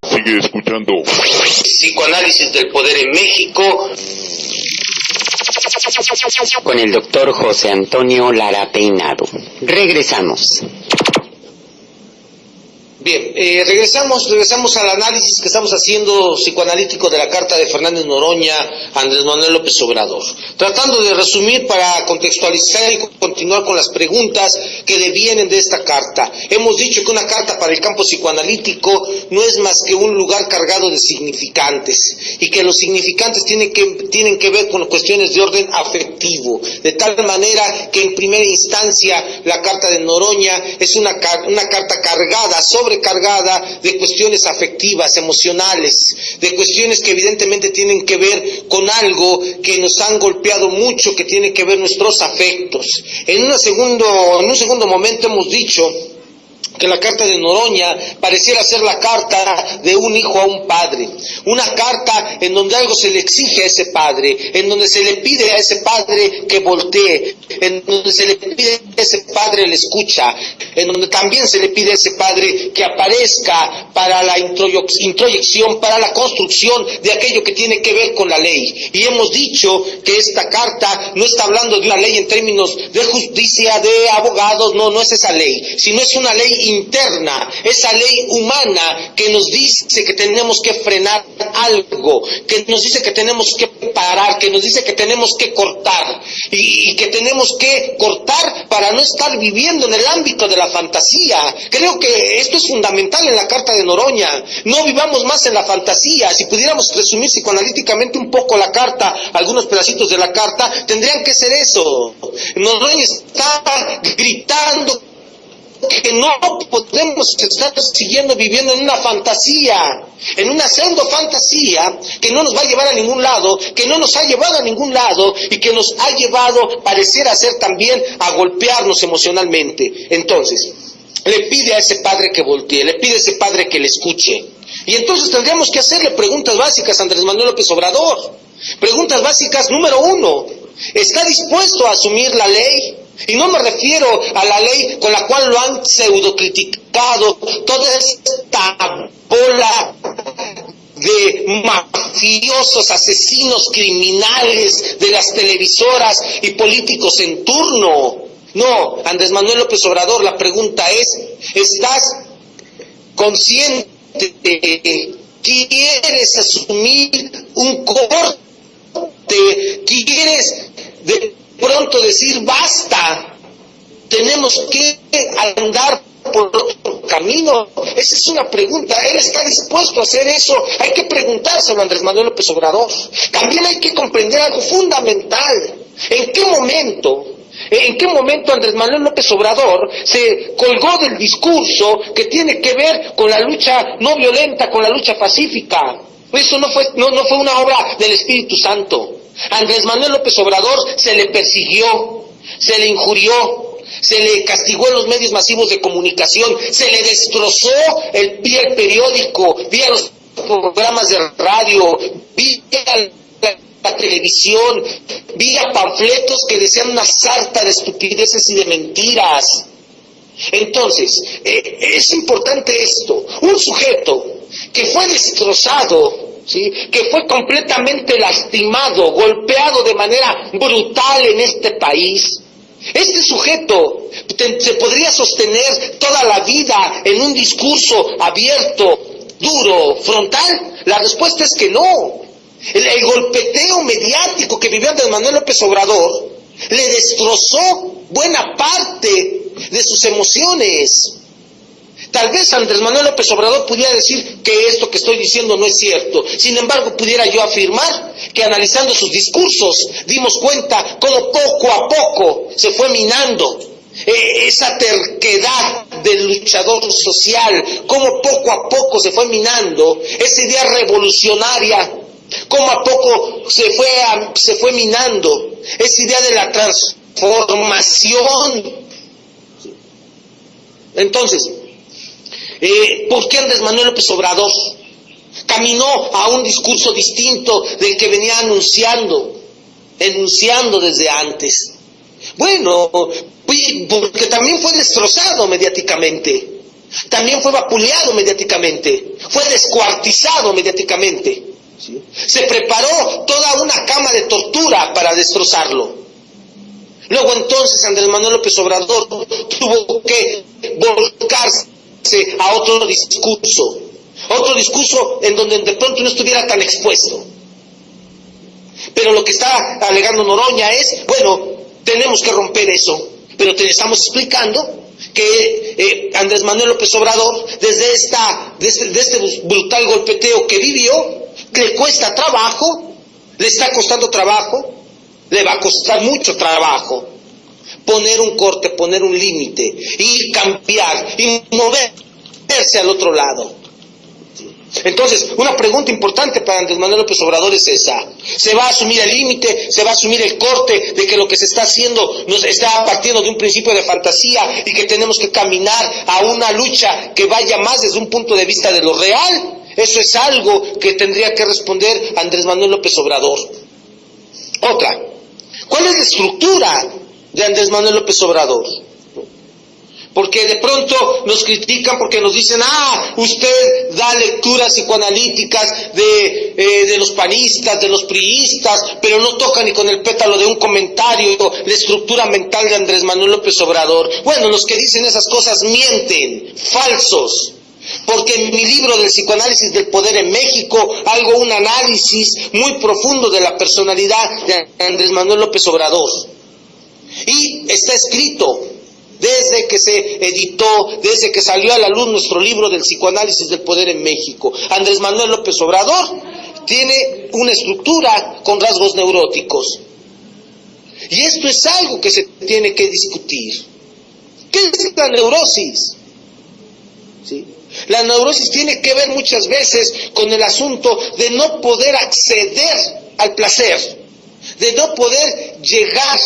Sigue escuchando Psicoanálisis del Poder en México con el doctor José Antonio Lara Peinado. Regresamos. Bien, regresamos al análisis que estamos haciendo psicoanalítico de la carta de Fernández Noroña a Andrés Manuel López Obrador. Tratando de resumir para contextualizar y continuar con las preguntas que devienen de esta carta. Hemos dicho que una carta para el campo psicoanalítico no es más que un lugar cargado de significantes, y que los significantes tienen que ver con cuestiones de orden afectivo, de tal manera que en primera instancia la carta de Noroña es una carta cargada, sobrecargada de cuestiones afectivas, emocionales, de cuestiones que evidentemente tienen que ver con algo que nos han golpeado mucho, que tiene que ver nuestros afectos. En un segundo momento hemos dicho que la carta de Noroña pareciera ser la carta de un hijo a un padre, una carta en donde algo se le exige a ese padre, en donde se le pide a ese padre que voltee, en donde se le pide a ese padre la escucha, en donde también se le pide a ese padre que aparezca para la introyección, para la construcción de aquello que tiene que ver con la ley. Y hemos dicho que esta carta no está hablando de una ley en términos de justicia, de abogados, no es esa ley, sino es una ley interna, esa ley humana que nos dice que tenemos que frenar algo, que nos dice que tenemos que parar, que nos dice que tenemos que cortar, y que tenemos que cortar para no estar viviendo en el ámbito de la fantasía. Creo que esto es fundamental en la carta de Noroña. No vivamos más en la fantasía. Si pudiéramos resumir psicoanalíticamente un poco la carta, algunos pedacitos de la carta, tendrían que ser eso. Noroña está gritando que no podemos estar siguiendo viviendo en una fantasía, en una pseudo fantasía que no nos va a llevar a ningún lado, que no nos ha llevado a ningún lado y que nos ha llevado, pareciera ser también, a golpearnos emocionalmente. Entonces, le pide a ese padre que voltee, le pide a ese padre que le escuche. Y entonces tendríamos que hacerle preguntas básicas a Andrés Manuel López Obrador. Preguntas básicas número 1, ¿está dispuesto a asumir la ley? Y no me refiero a la ley con la cual lo han pseudo-criticado toda esta bola de mafiosos, asesinos, criminales de las televisoras y políticos en turno. No, Andrés Manuel López Obrador, la pregunta es, ¿estás consciente? ¿Quieres asumir un corte? ¿Quieres de pronto decir basta? Tenemos que andar por otro camino. Esa es una pregunta. Él está dispuesto a hacer eso. Hay que preguntárselo a Andrés Manuel López Obrador. También hay que comprender algo fundamental. ¿En qué momento Andrés Manuel López Obrador se colgó del discurso que tiene que ver con la lucha no violenta, con la lucha pacífica? Eso no fue una obra del Espíritu Santo. Andrés Manuel López Obrador se le persiguió, se le injurió, se le castigó en los medios masivos de comunicación, se le destrozó el periódico, vía los programas de radio, vía la televisión, vía panfletos que decían una sarta de estupideces y de mentiras. Entonces, es importante esto. Un sujeto que fue destrozado, ¿sí?, que fue completamente lastimado, golpeado de manera brutal en este país, este sujeto se podría sostener toda la vida en un discurso abierto, duro, frontal. La respuesta es que no. El golpeteo mediático que vivió Andrés Manuel López Obrador le destrozó buena parte de sus emociones. Tal vez Andrés Manuel López Obrador pudiera decir que esto que estoy diciendo no es cierto. Sin embargo, pudiera yo afirmar que analizando sus discursos dimos cuenta cómo poco a poco se fue minando esa terquedad del luchador social, cómo poco a poco se fue minando esa idea revolucionaria, cómo a poco se fue minando esa idea de la transformación. Entonces, ¿por qué Andrés Manuel López Obrador caminó a un discurso distinto del que venía enunciando desde antes? Bueno, porque también fue destrozado mediáticamente, también fue vapuleado mediáticamente, fue descuartizado mediáticamente, ¿sí? Se preparó toda una cama de tortura para destrozarlo. Luego entonces Andrés Manuel López Obrador tuvo que volcarse a otro discurso en donde de pronto no estuviera tan expuesto. Pero lo que está alegando Noroña es, bueno, tenemos que romper eso, pero te estamos explicando que Andrés Manuel López Obrador, desde este brutal golpeteo que vivió, le cuesta trabajo, le está costando trabajo, le va a costar mucho trabajo poner un corte, poner un límite y cambiar y moverse al otro lado. Entonces, una pregunta importante para Andrés Manuel López Obrador es esa. ¿Se va a asumir el límite? ¿Se va a asumir el corte de que lo que se está haciendo nos está partiendo de un principio de fantasía y que tenemos que caminar a una lucha que vaya más desde un punto de vista de lo real? Eso es algo que tendría que responder Andrés Manuel López Obrador. Otra, ¿cuál es la estructura de Andrés Manuel López Obrador? Porque de pronto nos critican porque nos dicen, usted da lecturas psicoanalíticas de los panistas, de los priistas, pero no toca ni con el pétalo de un comentario la estructura mental de Andrés Manuel López Obrador. Bueno, los que dicen esas cosas mienten, falsos. Porque en mi libro del psicoanálisis del poder en México hago un análisis muy profundo de la personalidad de Andrés Manuel López Obrador. Y está escrito, desde que se editó, desde que salió a la luz nuestro libro del psicoanálisis del poder en México, Andrés Manuel López Obrador tiene una estructura con rasgos neuróticos. Y esto es algo que se tiene que discutir. ¿Qué es la neurosis? ¿Sí? La neurosis tiene que ver muchas veces con el asunto de no poder acceder al placer, de no poder llegar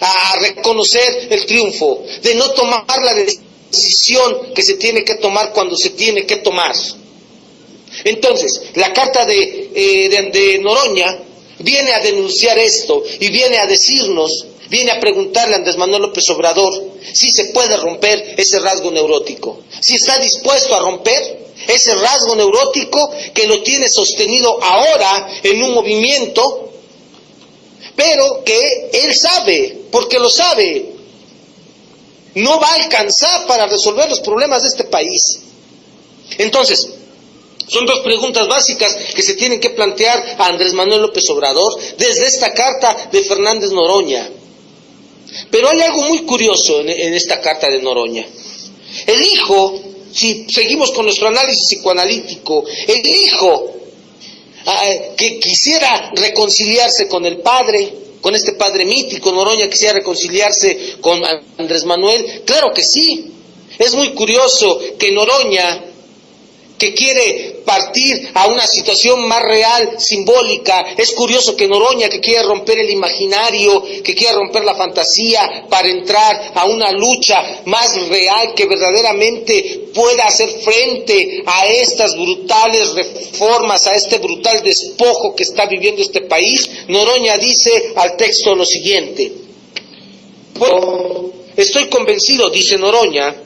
a reconocer el triunfo, de no tomar la decisión que se tiene que tomar cuando se tiene que tomar. Entonces, la carta de Noroña viene a denunciar esto y viene a decirnos, viene a preguntarle a Andrés Manuel López Obrador si se puede romper ese rasgo neurótico, si está dispuesto a romper ese rasgo neurótico que lo tiene sostenido ahora en un movimiento, pero que él sabe, porque lo sabe, no va a alcanzar para resolver los problemas de este país. Entonces, son dos preguntas básicas que se tienen que plantear a Andrés Manuel López Obrador desde esta carta de Fernández Noroña. Pero hay algo muy curioso en esta carta de Noroña. El hijo, si seguimos con nuestro análisis psicoanalítico, el hijo que quisiera reconciliarse con el padre, con este padre mítico, Noroña quisiera reconciliarse con Andrés Manuel, claro que sí. Es muy curioso que Noroña, que quiere partir a una situación más real, simbólica, es curioso que Noroña, que quiere romper el imaginario, que quiere romper la fantasía para entrar a una lucha más real, que verdaderamente pueda hacer frente a estas brutales reformas, a este brutal despojo que está viviendo este país. Noroña dice al texto lo siguiente: bueno, estoy convencido, dice Noroña,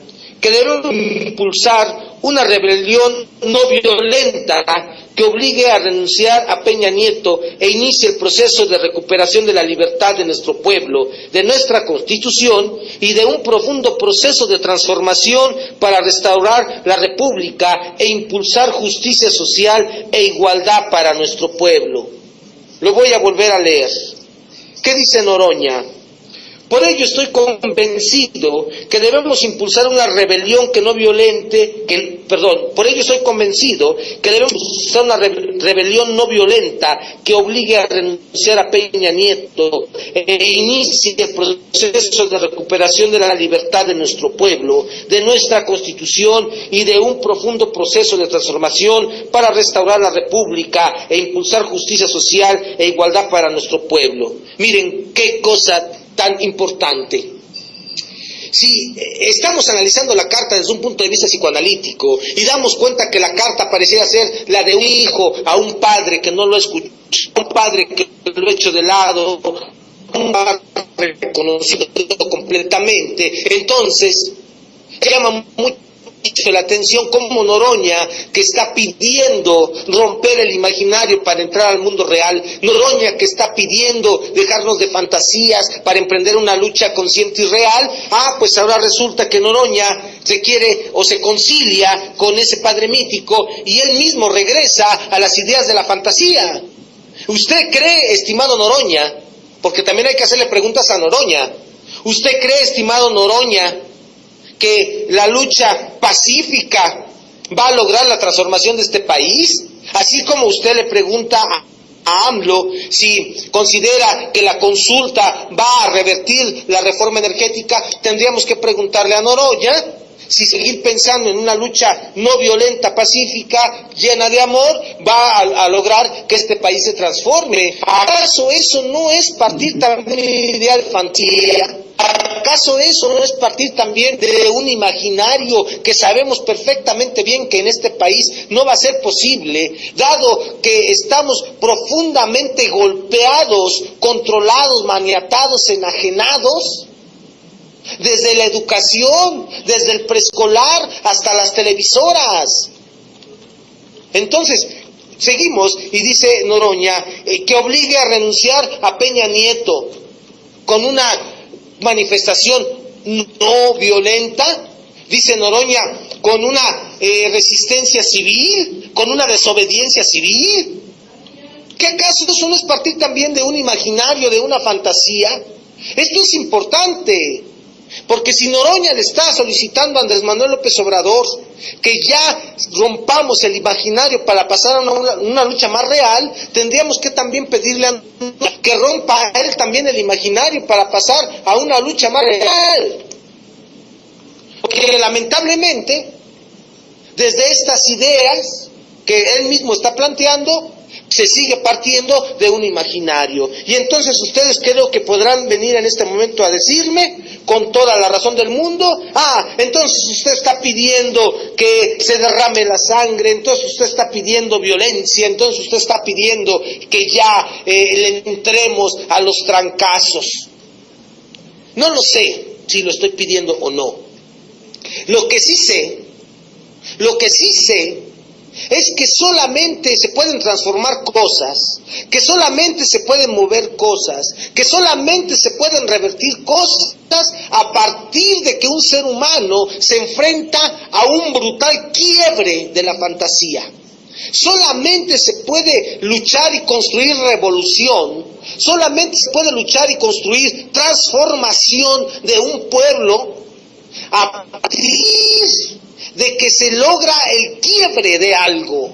que debemos impulsar una rebelión no violenta que obligue a renunciar a Peña Nieto e inicie el proceso de recuperación de la libertad de nuestro pueblo, de nuestra Constitución y de un profundo proceso de transformación para restaurar la República e impulsar justicia social e igualdad para nuestro pueblo. Lo voy a volver a leer. ¿Qué dice Noroña? Por ello estoy convencido que debemos impulsar una rebelión que no violente, por ello estoy convencido que debemos impulsar una rebelión no violenta que obligue a renunciar a Peña Nieto e inicie el proceso de recuperación de la libertad de nuestro pueblo, de nuestra Constitución y de un profundo proceso de transformación para restaurar la República e impulsar justicia social e igualdad para nuestro pueblo. Miren qué cosa tan importante. Si estamos analizando la carta desde un punto de vista psicoanalítico y damos cuenta que la carta pareciera ser la de un hijo a un padre que no lo escucha, un padre que lo ha hecho de lado, un padre reconocido completamente, entonces llama mucho la atención como Noroña, que está pidiendo romper el imaginario para entrar al mundo real, Noroña que está pidiendo dejarnos de fantasías para emprender una lucha consciente y real, pues ahora resulta que Noroña se quiere o se concilia con ese padre mítico y él mismo regresa a las ideas de la fantasía. ¿Usted cree, estimado Noroña, porque también hay que hacerle preguntas a Noroña, ¿usted cree, estimado Noroña, que la lucha pacífica va a lograr la transformación de este país? Así como usted le pregunta a AMLO si considera que la consulta va a revertir la reforma energética, tendríamos que preguntarle a Noroña si seguir pensando en una lucha no violenta, pacífica, llena de amor, va a lograr que este país se transforme. ¿Acaso eso no es partir también de una idea de fantasía? ¿Acaso eso no es partir también de un imaginario que sabemos perfectamente bien que en este país no va a ser posible, dado que estamos profundamente golpeados, controlados, maniatados, enajenados? Desde la educación, desde el preescolar hasta las televisoras. Entonces, seguimos y dice Noroña que obligue a renunciar a Peña Nieto con una manifestación no violenta, dice Noroña, con una resistencia civil, con una desobediencia civil. ¿Qué acaso eso no es partir también de un imaginario, de una fantasía? Esto es importante. Porque si Noroña le está solicitando a Andrés Manuel López Obrador que ya rompamos el imaginario para pasar a una lucha más real, tendríamos que también pedirle a que rompa a él también el imaginario para pasar a una lucha más real. Porque lamentablemente, desde estas ideas que él mismo está planteando, se sigue partiendo de un imaginario. Y entonces ustedes creo que podrán venir en este momento a decirme, con toda la razón del mundo, entonces usted está pidiendo que se derrame la sangre, entonces usted está pidiendo violencia, entonces usted está pidiendo que ya le entremos a los trancazos. No lo sé si lo estoy pidiendo o no. Lo que sí sé es que solamente se pueden transformar cosas, que solamente se pueden mover cosas, que solamente se pueden revertir cosas a partir de que un ser humano se enfrenta a un brutal quiebre de la fantasía. Solamente se puede luchar y construir revolución, solamente se puede luchar y construir transformación de un pueblo a partir de que se logra el quiebre de algo,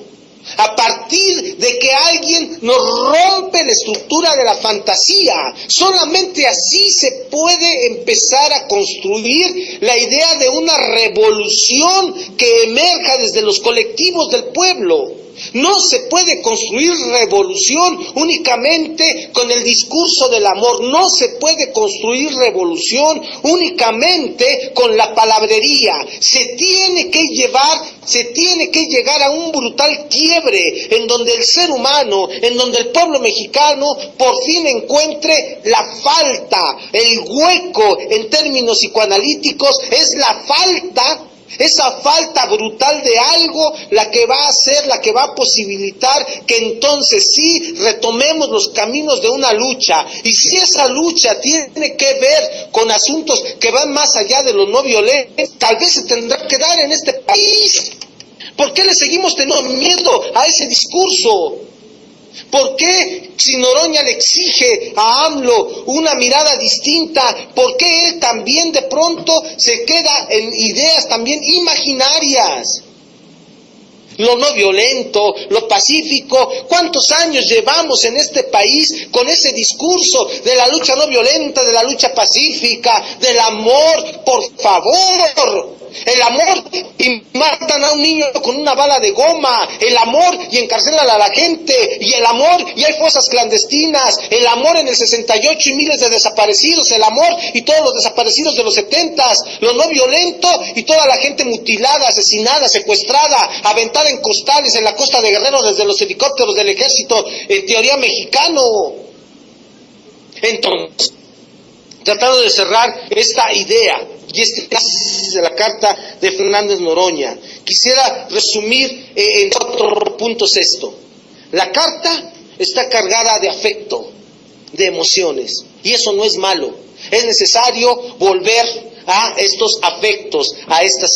a partir de que alguien nos rompe la estructura de la fantasía. Solamente así se puede empezar a construir la idea de una revolución que emerja desde los colectivos del pueblo. No se puede construir revolución únicamente con el discurso del amor, no se puede construir revolución únicamente con la palabrería. Se tiene que llegar a un brutal quiebre en donde el ser humano, en donde el pueblo mexicano por fin encuentre la falta, el hueco en términos psicoanalíticos, es la falta. Esa falta brutal de algo la que va a hacer, la que va a posibilitar que entonces sí retomemos los caminos de una lucha. Y si esa lucha tiene que ver con asuntos que van más allá de lo no violento, tal vez se tendrá que dar en este país. ¿Por qué le seguimos teniendo miedo a ese discurso? ¿Por qué si Noroña le exige a AMLO una mirada distinta, por qué él también de pronto se queda en ideas también imaginarias? Lo no violento, lo pacífico. ¿Cuántos años llevamos en este país con ese discurso de la lucha no violenta, de la lucha pacífica, del amor? Por favor. El amor y matan a un niño con una bala de goma, el amor y encarcelan a la gente, y el amor y hay fosas clandestinas, el amor en el 68 y miles de desaparecidos, el amor y todos los desaparecidos de los 70s, lo no violento y toda la gente mutilada, asesinada, secuestrada, aventada en costales en la costa de Guerrero desde los helicópteros del ejército, en teoría mexicano. Entonces, tratando de cerrar esta idea y este análisis de la carta de Fernández Noroña, quisiera resumir en 4 puntos esto. La carta está cargada de afecto, de emociones, y eso no es malo. Es necesario volver a estos afectos, a estas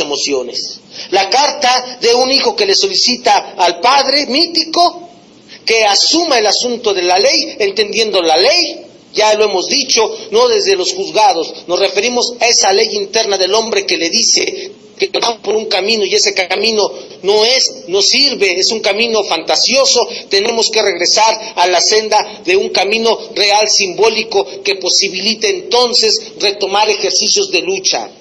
emociones. La carta de un hijo que le solicita al padre mítico que asuma el asunto de la ley, entendiendo la ley. Ya lo hemos dicho, no desde los juzgados, nos referimos a esa ley interna del hombre que le dice que vamos por un camino y ese camino no sirve, es un camino fantasioso, tenemos que regresar a la senda de un camino real, simbólico, que posibilite entonces retomar ejercicios de lucha.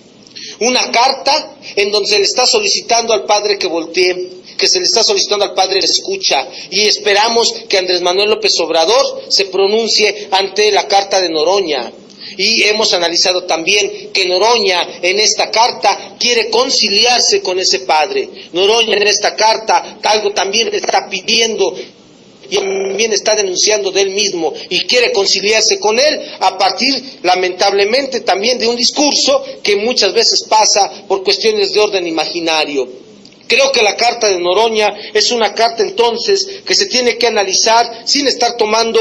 una carta en donde se le está solicitando al padre que voltee, que se le está solicitando al padre que escucha, y esperamos que Andrés Manuel López Obrador se pronuncie ante la carta de Noroña. Y hemos analizado también que Noroña en esta carta quiere conciliarse con ese padre. Noroña en esta carta algo también está pidiendo y también está denunciando de él mismo y quiere conciliarse con él a partir, lamentablemente, también de un discurso que muchas veces pasa por cuestiones de orden imaginario. Creo que la carta de Noroña es una carta entonces que se tiene que analizar sin estar tomando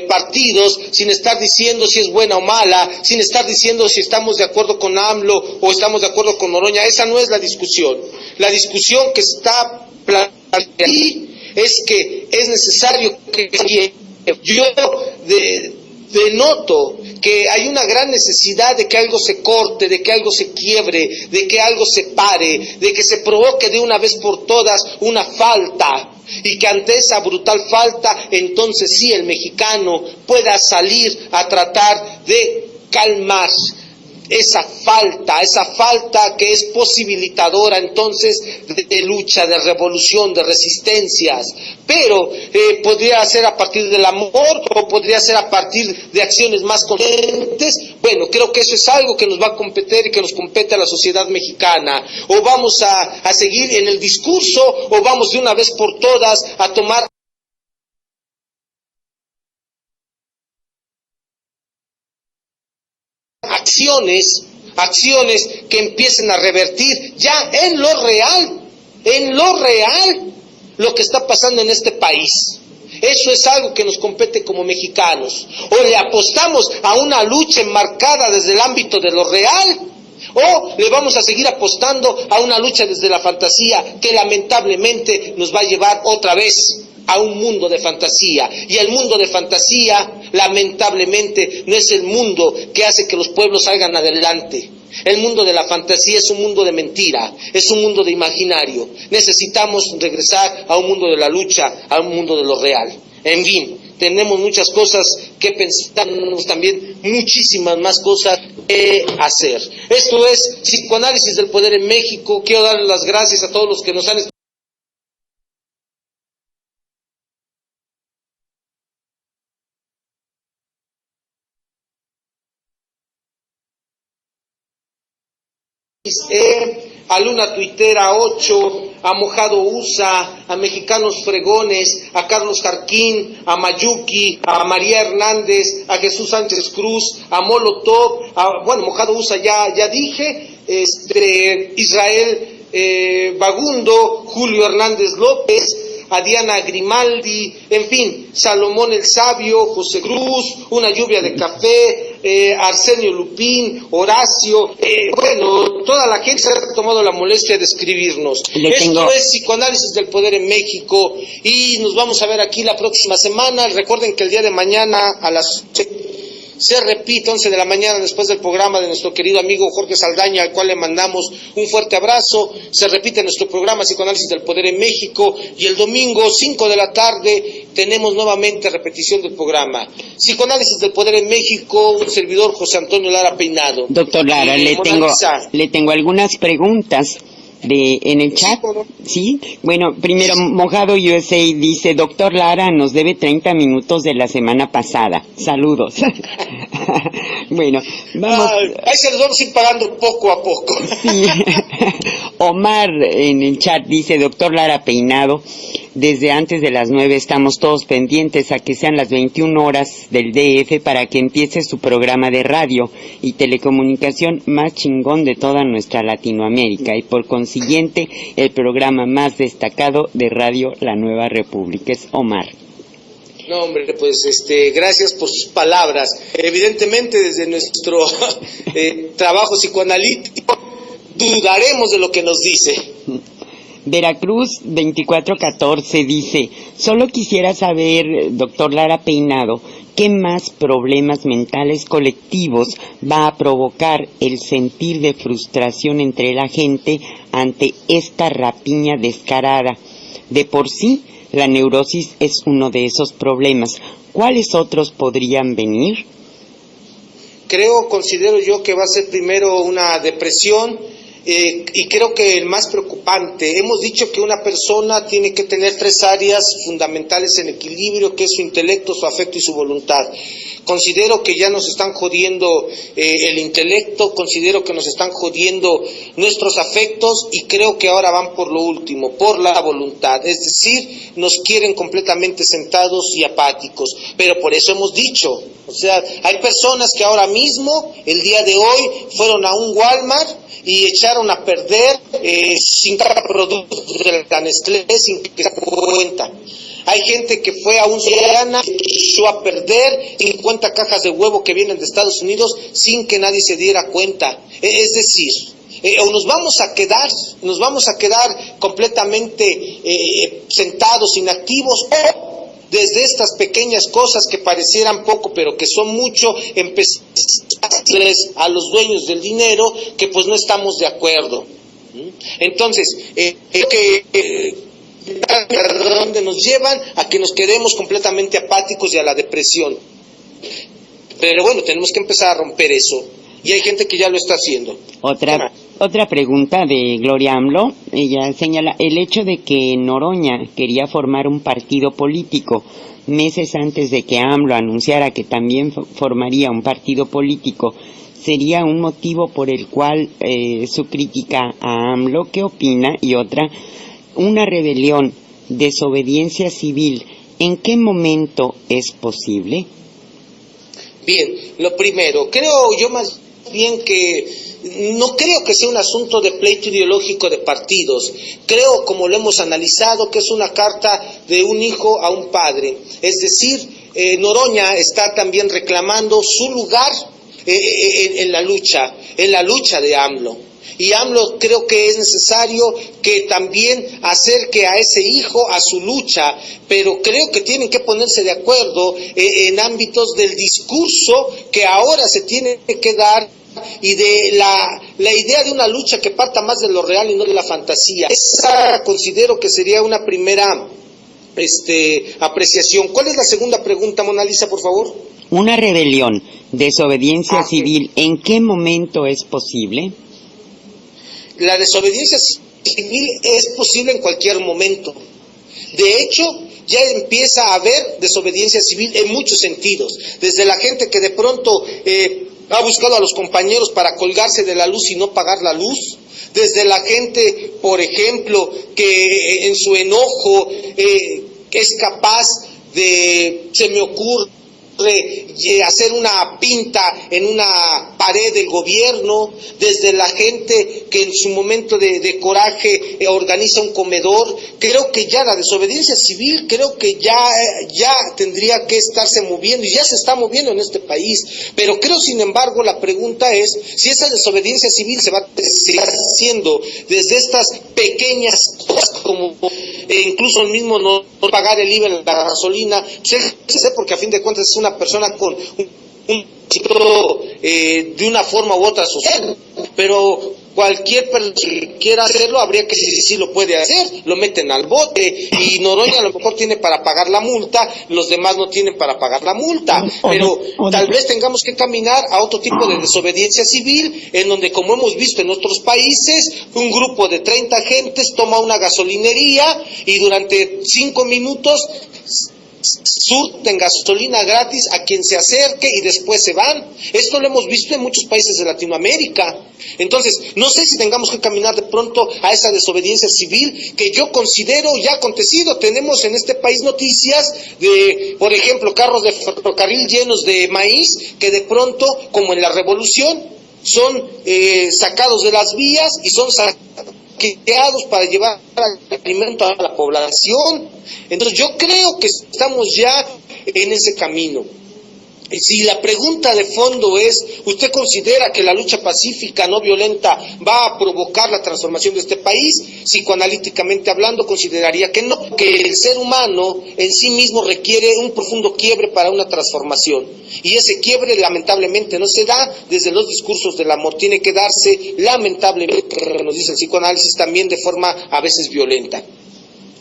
partidos, sin estar diciendo si es buena o mala, sin estar diciendo si estamos de acuerdo con AMLO o estamos de acuerdo con Noroña. Esa no es la discusión. La discusión que está planteada aquí es que es necesario que yo denoto que hay una gran necesidad de que algo se corte, de que algo se quiebre, de que algo se pare, de que se provoque de una vez por todas una falta, y que ante esa brutal falta entonces sí el mexicano pueda salir a tratar de calmar esa falta que es posibilitadora entonces de lucha, de revolución, de resistencias, pero podría ser a partir del amor o podría ser a partir de acciones más conscientes. Bueno, creo que eso es algo que nos va a competir y que nos compete a la sociedad mexicana. O vamos a seguir en el discurso o vamos de una vez por todas a tomar acciones que empiecen a revertir ya en lo real, lo que está pasando en este país. Eso es algo que nos compete como mexicanos. O le apostamos a una lucha enmarcada desde el ámbito de lo real, o le vamos a seguir apostando a una lucha desde la fantasía que lamentablemente nos va a llevar otra vez a un mundo de fantasía. Y el mundo de fantasía, lamentablemente, no es el mundo que hace que los pueblos salgan adelante. El mundo de la fantasía es un mundo de mentira, es un mundo de imaginario. Necesitamos regresar a un mundo de la lucha, a un mundo de lo real. En fin, tenemos muchas cosas que pensar, tenemos también muchísimas más cosas que hacer. Esto es Psicoanálisis del Poder en México. Quiero darles las gracias a todos los que nos han a Luna Tuitera 8, a Mojado USA, a Mexicanos Fregones, a Carlos Jarquín, a Mayuki, a María Hernández, a Jesús Sánchez Cruz, a Molotov, Mojado USA ya dije, Israel Bagundo, Julio Hernández López, a Diana Grimaldi, en fin, Salomón el Sabio, José Cruz, Una Lluvia de Café, Arsenio Lupín, Horacio, toda la gente se ha tomado la molestia de escribirnos. Esto es Psicoanálisis del Poder en México y nos vamos a ver aquí la próxima semana. Recuerden que el día de mañana a las 8 se repite, 11 de la mañana, después del programa de nuestro querido amigo Jorge Saldaña, al cual le mandamos un fuerte abrazo. Se repite nuestro programa Psicoanálisis del Poder en México, y el domingo, 5 de la tarde, tenemos nuevamente repetición del programa Psicoanálisis del Poder en México. Un servidor, José Antonio Lara Peinado. Doctor Lara, le tengo algunas preguntas en el chat. Sí, bueno, primero Mojado USA dice: Doctor Lara nos debe 30 minutos de la semana pasada, saludos. Bueno, vamos. Ahí se los vamos a ir pagando poco a poco. Sí. Omar en el chat dice: Doctor Lara Peinado, desde antes de las 9 estamos todos pendientes a que sean las 21 horas del DF para que empiece su programa de radio y telecomunicación más chingón de toda nuestra Latinoamérica, y por consiguiente el programa más destacado de Radio La Nueva República. Es Omar. No, hombre, pues gracias por sus palabras. Evidentemente, desde nuestro trabajo psicoanalítico dudaremos de lo que nos dice. Veracruz 2414 dice: solo quisiera saber, doctor Lara Peinado, ¿qué más problemas mentales colectivos va a provocar el sentir de frustración entre la gente ante esta rapiña descarada? De por sí, la neurosis es uno de esos problemas. ¿Cuáles otros podrían venir? Considero yo que va a ser primero una depresión, y creo que el más preocupante, hemos dicho que una persona tiene que tener 3 áreas fundamentales en equilibrio, que es su intelecto, su afecto y su voluntad. Considero que ya nos están jodiendo el intelecto, considero que nos están jodiendo nuestros afectos y creo que ahora van por lo último, por la voluntad. Es decir, nos quieren completamente sentados y apáticos. Pero por eso hemos dicho, o sea, hay personas que ahora mismo, el día de hoy, fueron a un Walmart y echaron a perder 50 productos de la Nestlé sin que se den cuenta. Hay gente que fue a un Soriana y echó a perder 50 cajas de huevo que vienen de Estados Unidos sin que nadie se diera cuenta. Es decir, o nos vamos a quedar completamente sentados, inactivos, o desde estas pequeñas cosas que parecieran poco pero que son mucho, empezarles a los dueños del dinero que pues no estamos de acuerdo. Entonces, donde nos llevan a que nos quedemos completamente apáticos y a la depresión. Pero bueno, tenemos que empezar a romper eso y hay gente que ya lo está haciendo. Otra pregunta de Gloria AMLO. Ella señala el hecho de que Noroña quería formar un partido político meses antes de que AMLO anunciara que también formaría un partido político. ¿Sería un motivo por el cual su crítica a AMLO? ¿Qué opina? Y otra, una rebelión, desobediencia civil, ¿en qué momento es posible? Bien, lo primero, creo yo más bien que no creo que sea un asunto de pleito ideológico de partidos. Creo, como lo hemos analizado, que es una carta de un hijo a un padre. Es decir, Noroña está también reclamando su lugar en la lucha de AMLO. Y AMLO creo que es necesario que también acerque a ese hijo a su lucha, pero creo que tienen que ponerse de acuerdo en ámbitos del discurso que ahora se tiene que dar y de la idea de una lucha que parta más de lo real y no de la fantasía. Esa considero que sería una primera apreciación. ¿Cuál es la segunda pregunta, Mona Lisa, por favor? Una rebelión, desobediencia civil, ¿en qué momento es posible? La desobediencia civil es posible en cualquier momento. De hecho, ya empieza a haber desobediencia civil en muchos sentidos. Desde la gente que de pronto ha buscado a los compañeros para colgarse de la luz y no pagar la luz. Desde la gente, por ejemplo, que en su enojo es capaz de, se me ocurre, hacer una pinta en una pared del gobierno, desde la gente que en su momento de coraje organiza un comedor. Creo que ya la desobediencia civil, creo que ya tendría que estarse moviendo, y ya se está moviendo en este país, pero creo, sin embargo, la pregunta es si esa desobediencia civil se va a seguir haciendo desde estas pequeñas cosas como incluso el mismo no pagar el IVA en la gasolina, porque a fin de cuentas es una persona con un ciclo de una forma u otra social, pero cualquier persona que quiera hacerlo habría que decir si lo puede hacer, lo meten al bote y Noroña a lo mejor tiene para pagar la multa, los demás no tienen para pagar la multa, pero tal vez tengamos que caminar a otro tipo de desobediencia civil, en donde, como hemos visto en otros países, un grupo de 30 gentes toma una gasolinería y durante 5 minutos surten gasolina gratis a quien se acerque y después se van. Esto lo hemos visto en muchos países de Latinoamérica. Entonces, no sé si tengamos que caminar de pronto a esa desobediencia civil que yo considero ya acontecido. Tenemos en este país noticias de, por ejemplo, carros de ferrocarril llenos de maíz que de pronto, como en la Revolución, son sacados de las vías y son saqueados para llevar alimento a la población. Entonces yo creo que estamos ya en ese camino. Si la pregunta de fondo es, ¿usted considera que la lucha pacífica no violenta va a provocar la transformación de este país? Psicoanalíticamente hablando, consideraría que no, que el ser humano en sí mismo requiere un profundo quiebre para una transformación. Y ese quiebre lamentablemente no se da desde los discursos del amor, tiene que darse lamentablemente, nos dice el psicoanálisis, también de forma a veces violenta.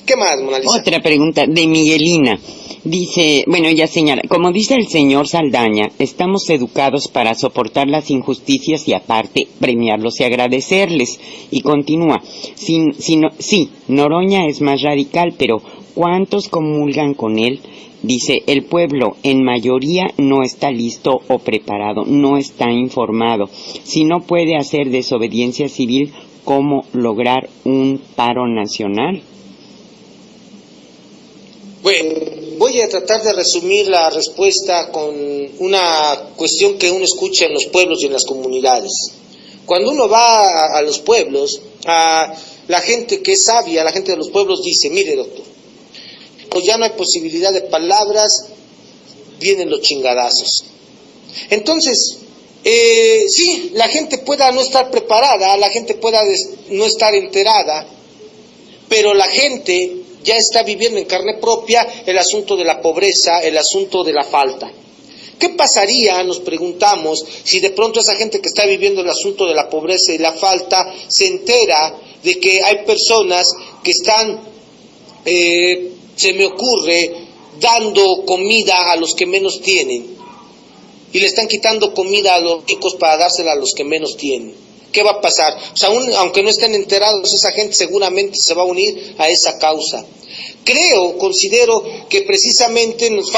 ¿Qué más, Mona Lisa? Otra pregunta de Miguelina. Dice, bueno, ella señala, como dice el señor Saldaña, estamos educados para soportar las injusticias y aparte premiarlos y agradecerles. Y continúa, sí, Noroña es más radical, pero ¿cuántos comulgan con él? Dice, el pueblo en mayoría no está listo o preparado, no está informado. Si no puede hacer desobediencia civil, ¿cómo lograr un paro nacional? Bueno, voy a tratar de resumir la respuesta con una cuestión que uno escucha en los pueblos y en las comunidades. Cuando uno va a los pueblos, a la gente que es sabia, la gente de los pueblos dice, mire doctor, pues ya no hay posibilidad de palabras, vienen los chingadazos. Entonces, sí, la gente pueda no estar preparada, la gente pueda no estar enterada, pero la gente ya está viviendo en carne propia el asunto de la pobreza, el asunto de la falta. ¿Qué pasaría, nos preguntamos, si de pronto esa gente que está viviendo el asunto de la pobreza y la falta se entera de que hay personas que están, se me ocurre, dando comida a los que menos tienen y le están quitando comida a los ricos para dársela a los que menos tienen? ¿Qué va a pasar? O sea, aunque no estén enterados, esa gente seguramente se va a unir a esa causa. Considero que precisamente nos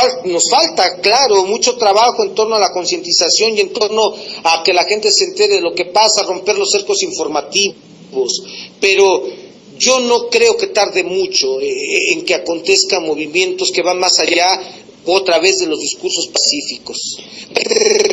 falta, claro, mucho trabajo en torno a la concientización y en torno a que la gente se entere de lo que pasa, romper los cercos informativos, pero yo no creo que tarde mucho en que acontezcan movimientos que van más allá otra vez de los discursos pacíficos.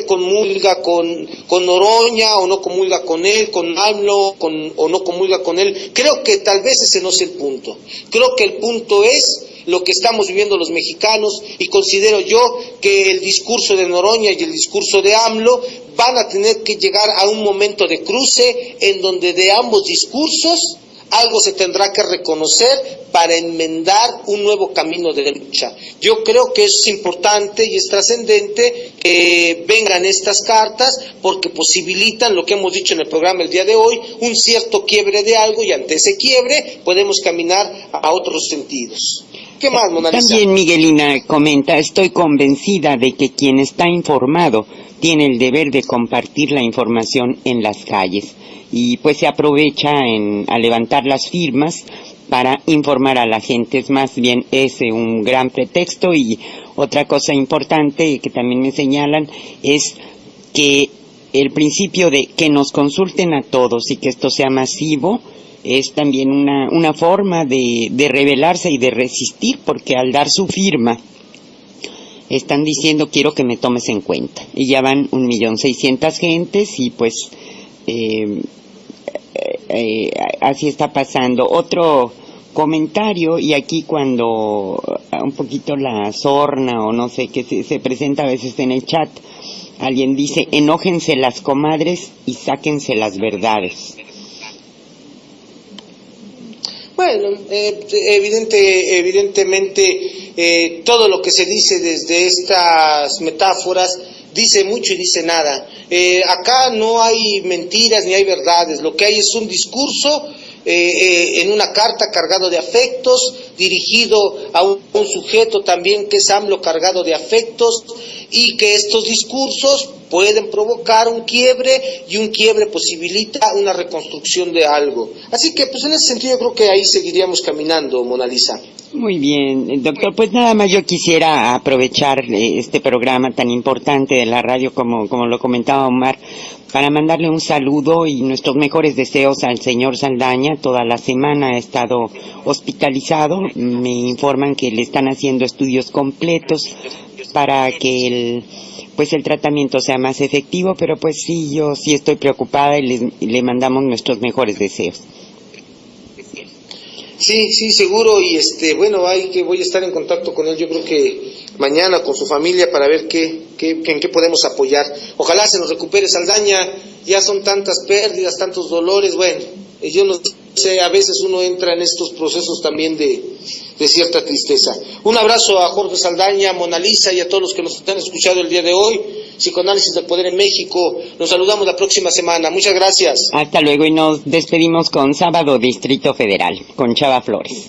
Comulga con Noroña o no comulga con él, con AMLO o no comulga con él. Creo que tal vez ese no es el punto. Creo que el punto es lo que estamos viviendo los mexicanos, y considero yo que el discurso de Noroña y el discurso de AMLO van a tener que llegar a un momento de cruce en donde de ambos discursos algo se tendrá que reconocer para enmendar un nuevo camino de lucha. Yo creo que es importante y es trascendente que vengan estas cartas porque posibilitan lo que hemos dicho en el programa el día de hoy, un cierto quiebre de algo, y ante ese quiebre podemos caminar a otros sentidos. ¿Qué más, Mona Lisa? También Miguelina comenta, estoy convencida de que quien está informado tiene el deber de compartir la información en las calles. Y pues se aprovecha a levantar las firmas para informar a la gente. Es más bien ese un gran pretexto. Y otra cosa importante que también me señalan es que el principio de que nos consulten a todos y que esto sea masivo es también una forma de rebelarse y de resistir, porque al dar su firma están diciendo quiero que me tomes en cuenta, y ya van 1.600.000 gentes y pues así está pasando. Otro comentario, y aquí cuando un poquito la sorna o no sé qué se presenta a veces en el chat, alguien dice enójense las comadres y sáquense las verdades. Bueno, evidentemente todo lo que se dice desde estas metáforas dice mucho y dice nada. Acá no hay mentiras ni hay verdades, lo que hay es un discurso en una carta cargado de afectos, dirigido a un sujeto también que es AMLO, cargado de afectos, y que estos discursos pueden provocar un quiebre, y un quiebre posibilita una reconstrucción de algo. Así que pues en ese sentido yo creo que ahí seguiríamos caminando, Mona Lisa. Muy bien, doctor, pues nada más yo quisiera aprovechar este programa tan importante de la radio como lo comentaba Omar, para mandarle un saludo y nuestros mejores deseos al señor Saldaña. Toda la semana ha estado hospitalizado, me informan que le están haciendo estudios completos para que el tratamiento sea más efectivo, pero pues sí, yo sí estoy preocupada y le mandamos nuestros mejores deseos. Sí, seguro, y bueno, voy a estar en contacto con él, yo creo que mañana con su familia para ver en qué podemos apoyar. Ojalá se nos recupere Saldaña, ya son tantas pérdidas, tantos dolores, bueno, yo no sé, a veces uno entra en estos procesos también de cierta tristeza. Un abrazo a Jorge Saldaña, Mona Lisa y a todos los que nos han escuchado el día de hoy. Psicoanálisis del Poder en México. Nos saludamos la próxima semana. Muchas gracias. Hasta luego, y nos despedimos con Sábado Distrito Federal, con Chava Flores.